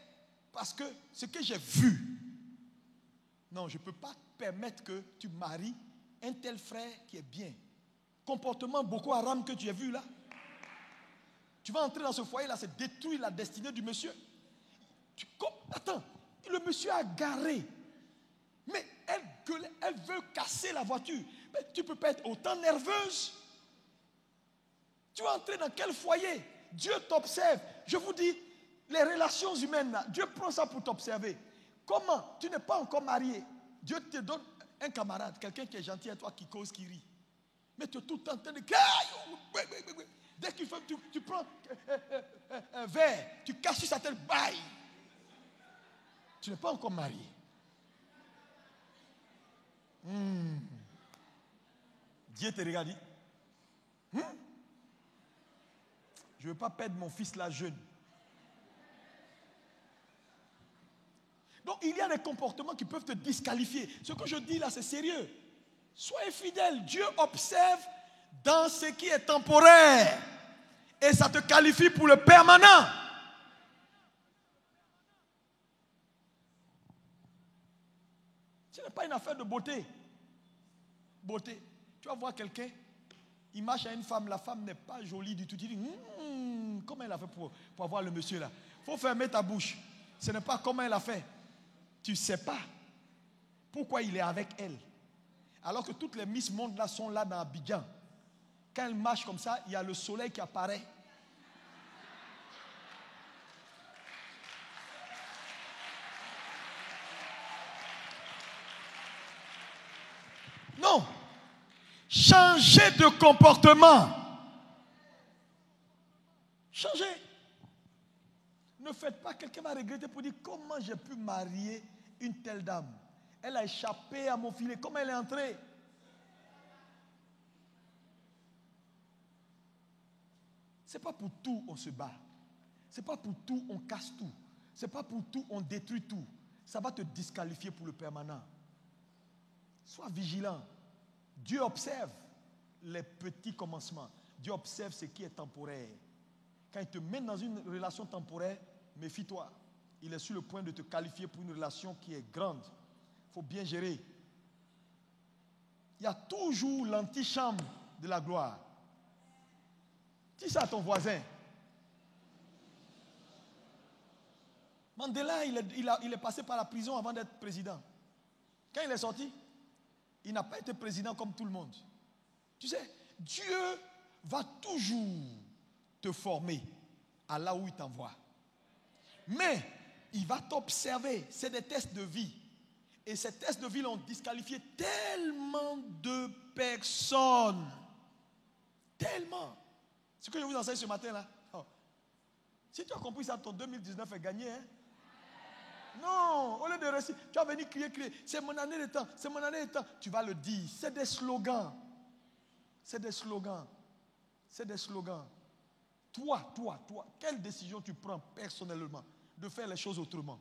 Parce que ce que j'ai vu, non, je ne peux pas permettre que tu maries un tel frère qui est bien. Comportement Boko Haram que tu as vu là. Tu vas entrer dans ce foyer-là, c'est détruire la destinée du monsieur. Attends, le monsieur a garé. Mais elle gueule, elle veut casser la voiture. Mais tu ne peux pas être autant nerveuse. Tu vas entrer dans quel foyer? Dieu t'observe. Je vous dis, les relations humaines, là, Dieu prend ça pour t'observer. Comment? Tu n'es pas encore marié. Dieu te donne un camarade, quelqu'un qui est gentil à toi, qui cause, qui rit. Mais tu es tout le temps en train de... Dès qu'il fait, tu prends un verre, tu casses sur sa tête, bye. Tu n'es pas encore marié. Dieu te regarde, dit, je ne veux pas perdre mon fils là jeune. Donc il y a des comportements qui peuvent te disqualifier. Ce que je dis là, c'est sérieux. Soyez fidèle. Dieu observe dans ce qui est temporaire. Et ça te qualifie pour le permanent. Ce n'est pas une affaire de beauté. Beauté. Tu vas voir quelqu'un, il marche à une femme, la femme n'est pas jolie du tout. Tu dis, comment elle a fait pour avoir le monsieur là? Il faut fermer ta bouche. Ce n'est pas comment elle a fait. Tu ne sais pas pourquoi il est avec elle. Alors que toutes les Miss Monde là sont là dans Abidjan. Quand elle marche comme ça, il y a le soleil qui apparaît. Non. Changez de comportement. Changez. Ne faites pas, quelqu'un va regretter pour dire comment j'ai pu marier une telle dame. Elle a échappé à mon filet. Comment elle est entrée? Ce n'est pas pour tout on se bat. Ce n'est pas pour tout on casse tout. Ce n'est pas pour tout on détruit tout. Ça va te disqualifier pour le permanent. Sois vigilant. Dieu observe les petits commencements. Dieu observe ce qui est temporaire. Quand il te met dans une relation temporaire, méfie-toi. Il est sur le point de te qualifier pour une relation qui est grande. Il faut bien gérer. Il y a toujours l'antichambre de la gloire. Dis ça à ton voisin. Mandela, il est passé par la prison avant d'être président. Quand il est sorti, il n'a pas été président comme tout le monde. Tu sais, Dieu va toujours te former à là où il t'envoie. Mais il va t'observer. C'est des tests de vie. Et ces tests de vie ont disqualifié tellement de personnes. Tellement. Ce que je vous enseigne ce matin là. Oh. Si tu as compris ça, ton 2019 est gagné. Hein? Non, au lieu de réussir, tu vas venir crier. C'est mon année de temps, c'est mon année de temps. Tu vas le dire. C'est des slogans. C'est des slogans. C'est des slogans. Toi, quelle décision tu prends personnellement de faire les choses autrement?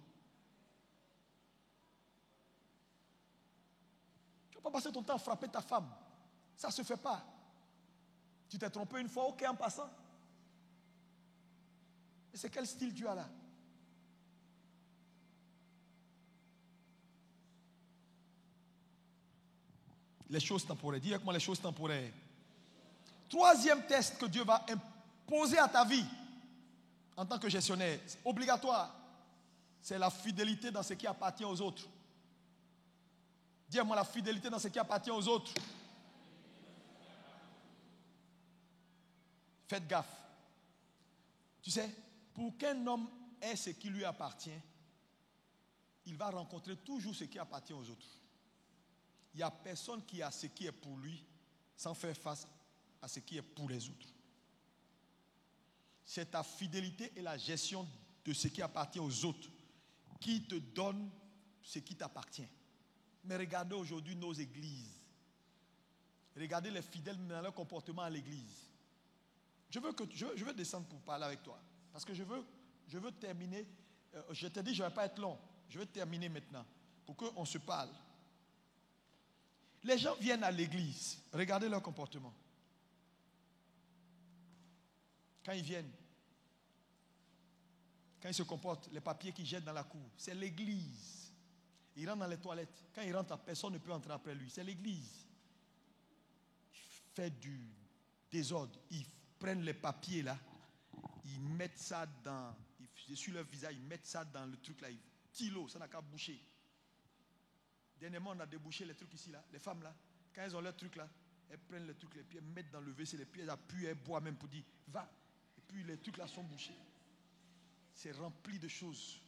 Tu ne vas pas passer ton temps à frapper ta femme. Ça ne se fait pas. Tu t'es trompé une fois, ok, en passant. Et c'est quel style tu as là? Les choses temporaires. Dis avec moi les choses temporaires. Troisième test que Dieu va imposer à ta vie en tant que gestionnaire, c'est obligatoire. C'est la fidélité dans ce qui appartient aux autres. Dis à moi la fidélité dans ce qui appartient aux autres. Faites gaffe. Tu sais, pour qu'un homme ait ce qui lui appartient, il va rencontrer toujours ce qui appartient aux autres. Il n'y a personne qui a ce qui est pour lui sans faire face à ce qui est pour les autres. C'est ta fidélité et la gestion de ce qui appartient aux autres qui te donne ce qui t'appartient. Mais regardez aujourd'hui nos églises. Regardez les fidèles dans leur comportement à l'église. Je veux descendre pour parler avec toi. Parce que je veux terminer. Je t'ai dit, je ne vais pas être long. Je veux terminer maintenant. Pour qu'on se parle. Les gens viennent à l'église. Regardez leur comportement. Quand ils viennent, quand ils se comportent, les papiers qu'ils jettent dans la cour, c'est l'église. Ils rentrent dans les toilettes. Quand ils rentrent, personne ne peut entrer après lui. C'est l'église. Il fait du désordre. Ils prennent les papiers là. Ils mettent ça dans... Sur leur visage, ils mettent ça dans le truc là. Ils tirent l'eau, ça n'a qu'à boucher. Dernièrement, on a débouché les trucs ici là. Les femmes là, quand elles ont leur truc là, elles prennent les trucs, les pieds, mettent dans le WC, les pieds, elles appuient, elles boivent même pour dire, va. Et puis les trucs là sont bouchés. C'est rempli de choses.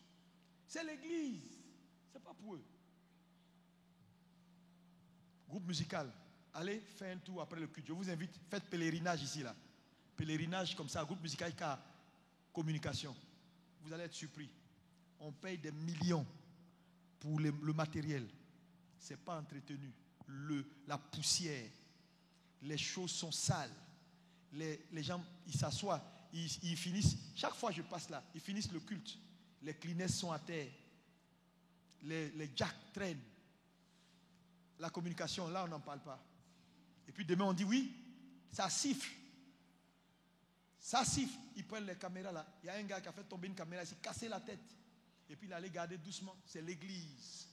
C'est l'église. C'est pas pour eux. Groupe musical. Allez faire un tour après le culte. Je vous invite, faites pèlerinage ici là. Pèlerinage comme ça, groupe musical car communication. Vous allez être surpris. On paye des millions pour le matériel. Ce n'est pas entretenu. La poussière, les choses sont sales. Les gens, ils s'assoient, ils finissent. Chaque fois que je passe là, ils finissent le culte. Les Kleenex sont à terre. Les jacks traînent. La communication, là, on n'en parle pas. Et puis demain, on dit oui, ça siffle. Ça siffle. Ils prennent les caméras là. Il y a un gars qui a fait tomber une caméra, il s'est cassé la tête. Et puis il allait garder doucement. C'est l'église.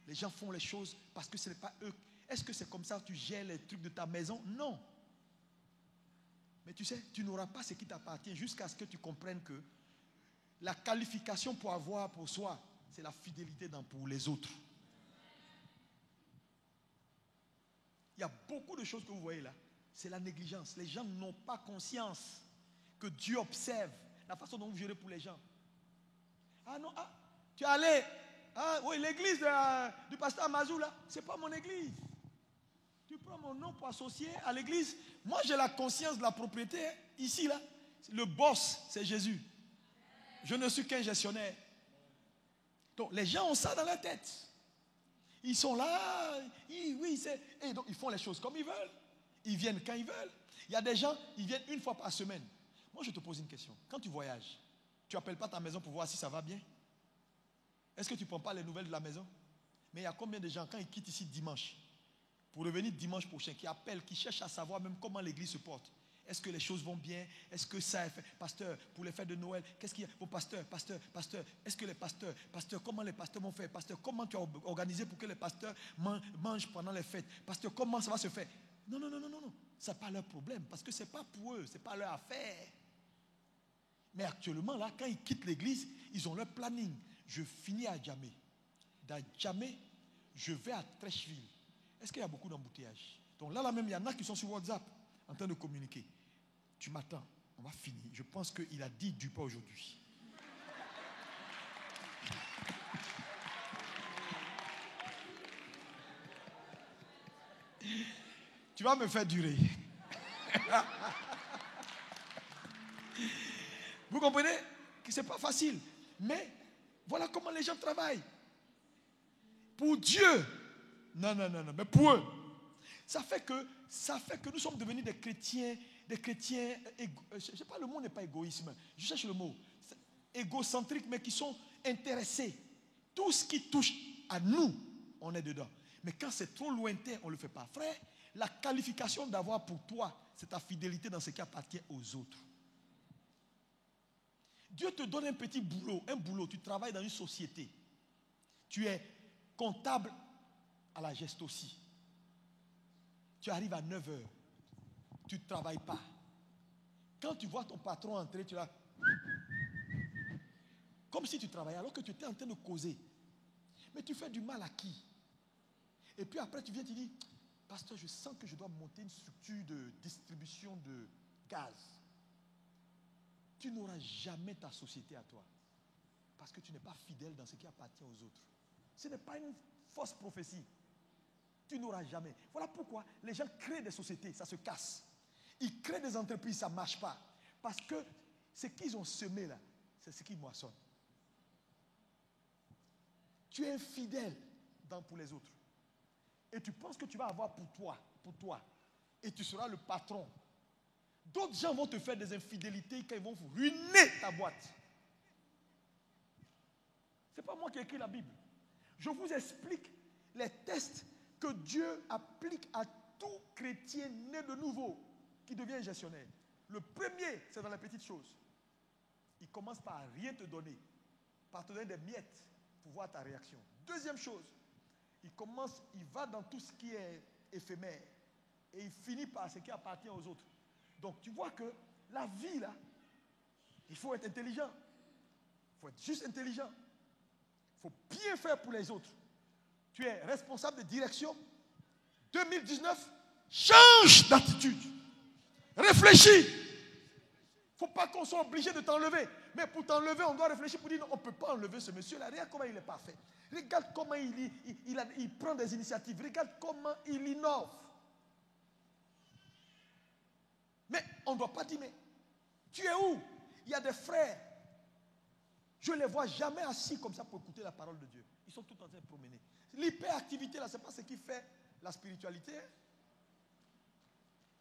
Les gens font les choses parce que ce n'est pas eux. Est-ce que c'est comme ça que tu gères les trucs de ta maison? Non. Mais tu sais, tu n'auras pas ce qui t'appartient jusqu'à ce que tu comprennes que la qualification pour avoir pour soi, c'est la fidélité pour les autres. Il y a beaucoup de choses que vous voyez là. C'est la négligence. Les gens n'ont pas conscience que Dieu observe la façon dont vous gérez pour les gens. Ah non, tu es allé. Ah oui, l'église du pasteur Amazou là, c'est pas mon église. Tu prends mon nom pour associer à l'église. Moi j'ai la conscience de la propriété. Ici là, le boss c'est Jésus. Je ne suis qu'un gestionnaire. Donc les gens ont ça dans leur tête. Ils sont là, et donc ils font les choses comme ils veulent. Ils viennent quand ils veulent. Il y a des gens, ils viennent une fois par semaine. Moi je te pose une question. Quand tu voyages, tu n'appelles pas ta maison pour voir si ça va bien? Est-ce que tu ne prends pas les nouvelles de la maison? Mais il y a combien de gens, quand ils quittent ici dimanche, pour revenir dimanche prochain, qui appellent, qui cherchent à savoir même comment l'église se porte? Est-ce que les choses vont bien? Est-ce que ça est fait? Pasteur, pour les fêtes de Noël, qu'est-ce qu'il y a? Bon, pasteur, est-ce que les pasteurs, comment les pasteurs vont faire? Pasteur, comment tu as organisé pour que les pasteurs mangent pendant les fêtes? Pasteur, comment ça va se faire? Non. Ce n'est pas leur problème, parce que ce n'est pas pour eux, ce n'est pas leur affaire. Mais actuellement, là, quand ils quittent l'église, ils ont leur planning. Je finis à Djamé. Dans Djamé, je vais à Trècheville. Est-ce qu'il y a beaucoup d'embouteillages? Donc là même, il y en a qui sont sur WhatsApp en train de communiquer. Tu m'attends, on va finir. Je pense qu'il a dit du pas aujourd'hui. Tu vas me faire durer. Vous comprenez que ce n'est pas facile. Mais voilà comment les gens travaillent. Pour Dieu. Non, mais pour eux. Ça fait que nous sommes devenus des chrétiens, je ne sais pas, le mot n'est pas égoïsme. Je cherche le mot. Égocentriques, mais qui sont intéressés. Tout ce qui touche à nous, on est dedans. Mais quand c'est trop lointain, on ne le fait pas. Frère, la qualification d'avoir pour toi, c'est ta fidélité dans ce qui appartient aux autres. Dieu te donne un petit boulot, tu travailles dans une société. Tu es comptable à la geste aussi. Tu arrives à 9h. Tu ne travailles pas. Quand tu vois ton patron entrer, tu es là. Comme si tu travaillais alors que tu étais en train de causer. Mais tu fais du mal à qui? Et puis après tu viens, tu dis, pasteur, je sens que je dois monter une structure de distribution de case, tu n'auras jamais ta société à toi. Parce que tu n'es pas fidèle dans ce qui appartient aux autres. Ce n'est pas une fausse prophétie. Tu n'auras jamais. Voilà pourquoi les gens créent des sociétés, ça se casse. Ils créent des entreprises, ça ne marche pas. Parce que ce qu'ils ont semé là, c'est ce qu'ils moissonnent. Tu es infidèle pour les autres. Et tu penses que tu vas avoir pour toi. Et tu seras le patron. D'autres gens vont te faire des infidélités quand ils vont ruiner ta boîte. Ce n'est pas moi qui ai écrit la Bible. Je vous explique les tests que Dieu applique à tout chrétien né de nouveau qui devient gestionnaire. Le premier, c'est dans les petites choses. Il commence par rien te donner, par te donner des miettes pour voir ta réaction. Deuxième chose, il va dans tout ce qui est éphémère et il finit par ce qui appartient aux autres. Donc tu vois que la vie là, il faut être intelligent. Il faut être juste intelligent. Il faut bien faire pour les autres. Tu es responsable de direction. 2019, change d'attitude. Réfléchis. Il ne faut pas qu'on soit obligé de t'enlever. Mais pour t'enlever, on doit réfléchir pour dire non, on ne peut pas enlever ce monsieur-là. Regarde comment il est parfait. Regarde comment il prend des initiatives. Regarde comment il innove. Mais on ne doit pas dire, mais tu es où? Il y a des frères. Je ne les vois jamais assis comme ça pour écouter la parole de Dieu. Ils sont tout en train de promener. L'hyperactivité, là, ce n'est pas ce qui fait la spiritualité.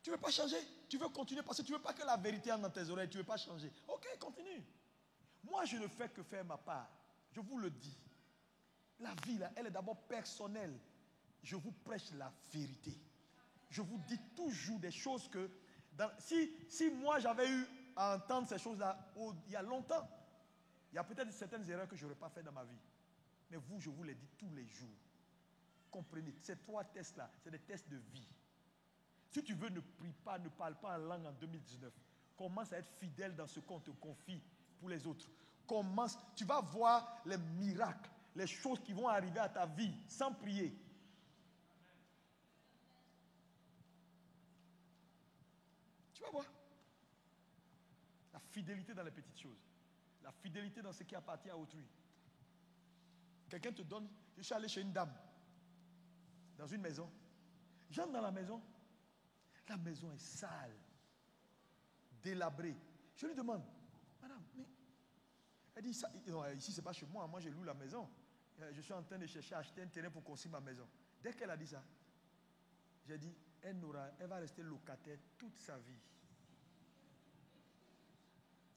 Tu ne veux pas changer. Tu veux continuer parce que tu ne veux pas que la vérité entre dans tes oreilles. Tu ne veux pas changer. Ok, continue. Moi, je ne fais que faire ma part. Je vous le dis. La vie, là, elle est d'abord personnelle. Je vous prêche la vérité. Je vous dis toujours des choses que... Si moi, j'avais eu à entendre ces choses-là il y a longtemps, il y a peut-être certaines erreurs que je n'aurais pas faites dans ma vie. Mais vous, je vous les dis tous les jours. Comprenez, ces 3 tests-là, c'est des tests de vie. Si tu veux, ne prie pas, ne parle pas en langue en 2019. Commence à être fidèle dans ce qu'on te confie pour les autres. Tu vas voir les miracles, les choses qui vont arriver à ta vie sans prier. Tu vas voir. La fidélité dans les petites choses. La fidélité dans ce qui appartient à autrui. Quelqu'un te donne, je suis allé chez une dame, dans une maison. J'entre dans la maison est sale, délabrée. Je lui demande, madame, mais... Elle dit, non, ici c'est pas chez moi, moi je loue la maison. Je suis en train de chercher à acheter un terrain pour construire ma maison. Dès qu'elle a dit ça, j'ai dit, elle va rester locataire toute sa vie.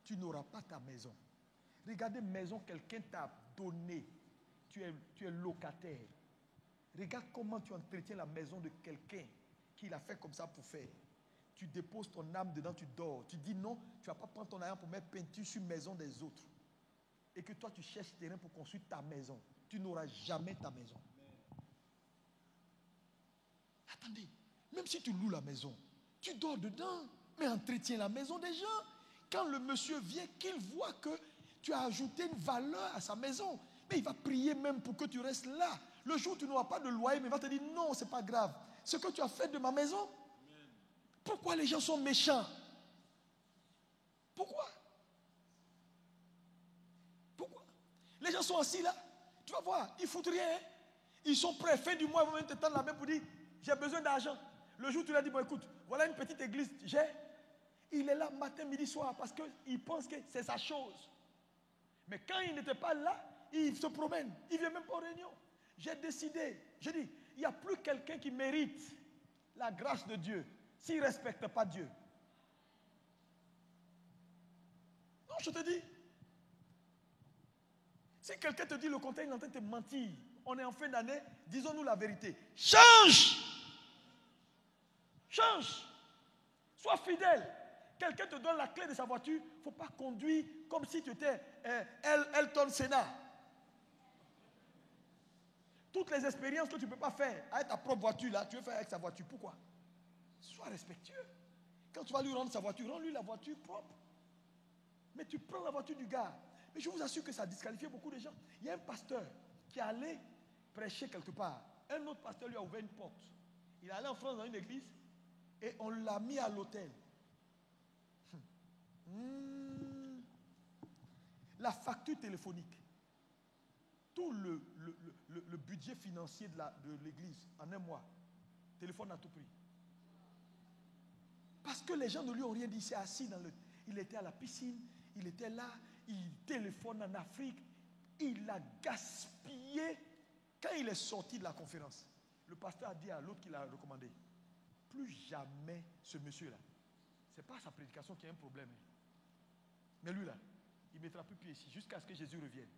Tu n'auras pas ta maison. Regardez maison quelqu'un t'a donné. Tu es locataire. Regarde comment tu entretiens la maison de quelqu'un qui l'a fait comme ça pour faire. Tu déposes ton âme dedans, tu dors. Tu dis non, tu ne vas pas prendre ton argent pour mettre peinture sur la maison des autres. Et que toi tu cherches terrain pour construire ta maison. Tu n'auras jamais ta maison. Attendez, même si tu loues la maison, tu dors dedans, mais entretiens la maison des gens. Quand le monsieur vient, qu'il voit que tu as ajouté une valeur à sa maison, mais il va prier même pour que tu restes là. Le jour où tu n'auras pas de loyer, mais il va te dire non, ce n'est pas grave. Ce que tu as fait de ma maison, pourquoi les gens sont méchants? Pourquoi? Les gens sont assis là, tu vas voir, ils ne foutent rien. Ils sont prêts, fin du mois, ils vont même te tendre la main pour dire j'ai besoin d'argent. Le jour où tu lui as dit bon écoute, voilà une petite église, il est là matin, midi, soir parce qu'il pense que c'est sa chose. Mais quand il n'était pas là, il se promène, il ne vient même pas aux réunions. J'ai décidé, j'ai dit, il n'y a plus quelqu'un qui mérite la grâce de Dieu s'il ne respecte pas Dieu. Non, je te dis. Si quelqu'un te dit le contraire, il est en train de te mentir. On est en fin d'année, disons-nous la vérité. Change! Change! Sois fidèle. Quelqu'un te donne la clé de sa voiture, il ne faut pas conduire comme si tu étais Elton Senna. Toutes les expériences que tu ne peux pas faire avec ta propre voiture, là, tu veux faire avec sa voiture. Pourquoi? Sois respectueux. Quand tu vas lui rendre sa voiture, rends-lui la voiture propre. Mais tu prends la voiture du gars. Mais je vous assure que ça a disqualifié beaucoup de gens. Il y a un pasteur qui est allé prêcher quelque part. Un autre pasteur lui a ouvert une porte. Il est allé en France dans une église et on l'a mis à l'hôtel. La facture téléphonique, tout le budget financier de l'église en un mois, téléphone à tout prix. Parce que les gens ne lui ont rien dit. Il s'est assis il était à la piscine, il était là, il téléphone en Afrique, il a gaspillé. Quand il est sorti de la conférence, le pasteur a dit à l'autre qui l'a recommandé, plus jamais ce monsieur-là. Ce n'est pas sa prédication qui a un problème. Mais lui là, il ne mettra plus pied ici jusqu'à ce que Jésus revienne.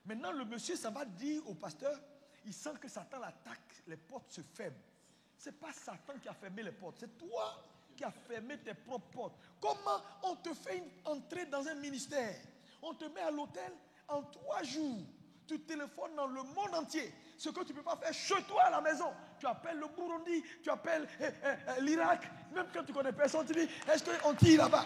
Maintenant, le monsieur, ça va dire au pasteur, il sent que Satan l'attaque, les portes se ferment. Ce n'est pas Satan qui a fermé les portes, c'est toi qui as fermé tes propres portes. Comment on te fait entrer dans un ministère? On te met à l'hôtel en 3 jours. Tu téléphones dans le monde entier. Ce que tu ne peux pas faire chez toi à la maison. Tu appelles le Burundi, tu appelles l'Irak. Même quand tu ne connais personne, tu dis, est-ce qu'on tire là-bas?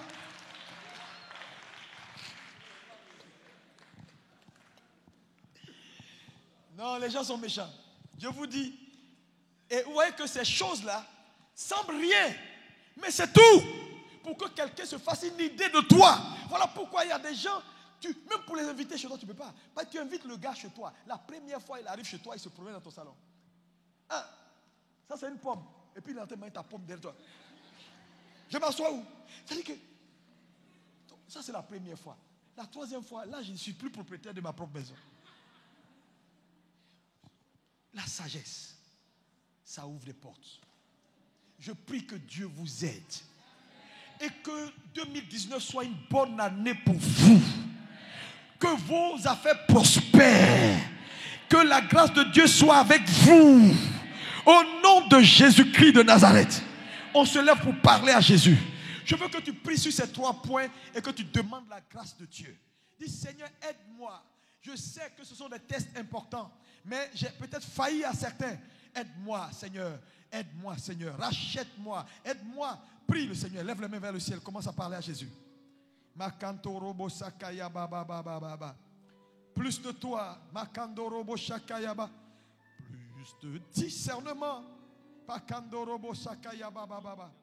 Non, les gens sont méchants. Je vous dis. Et vous voyez que ces choses-là semblent rien. Mais c'est tout. Pour que quelqu'un se fasse une idée de toi. Voilà pourquoi il y a des gens, même pour les inviter chez toi, tu ne peux pas. Tu invites le gars chez toi. La première fois, il arrive chez toi, il se promène dans ton salon. Ah, ça c'est une pomme. Et puis il est en train de mettre ta pomme derrière toi. Je m'assois où? C'est-à-dire que ça c'est la première fois. La troisième fois, là je ne suis plus propriétaire de ma propre maison. La sagesse, ça ouvre des portes. Je prie que Dieu vous aide. Et que 2019 soit une bonne année pour vous. Que vos affaires prospèrent. Que la grâce de Dieu soit avec vous. Au nom de Jésus-Christ de Nazareth. On se lève pour parler à Jésus. Je veux que tu pries sur ces 3 points et que tu demandes la grâce de Dieu. Dis Seigneur, aide-moi. Je sais que ce sont des tests importants, mais j'ai peut-être failli à certains. Aide-moi, Seigneur. Aide-moi, Seigneur. Rachète-moi. Aide-moi. Prie le Seigneur. Lève les mains vers le ciel. Commence à parler à Jésus. Plus de toi. Plus de discernement. Pakandorobo sakaya baba baba.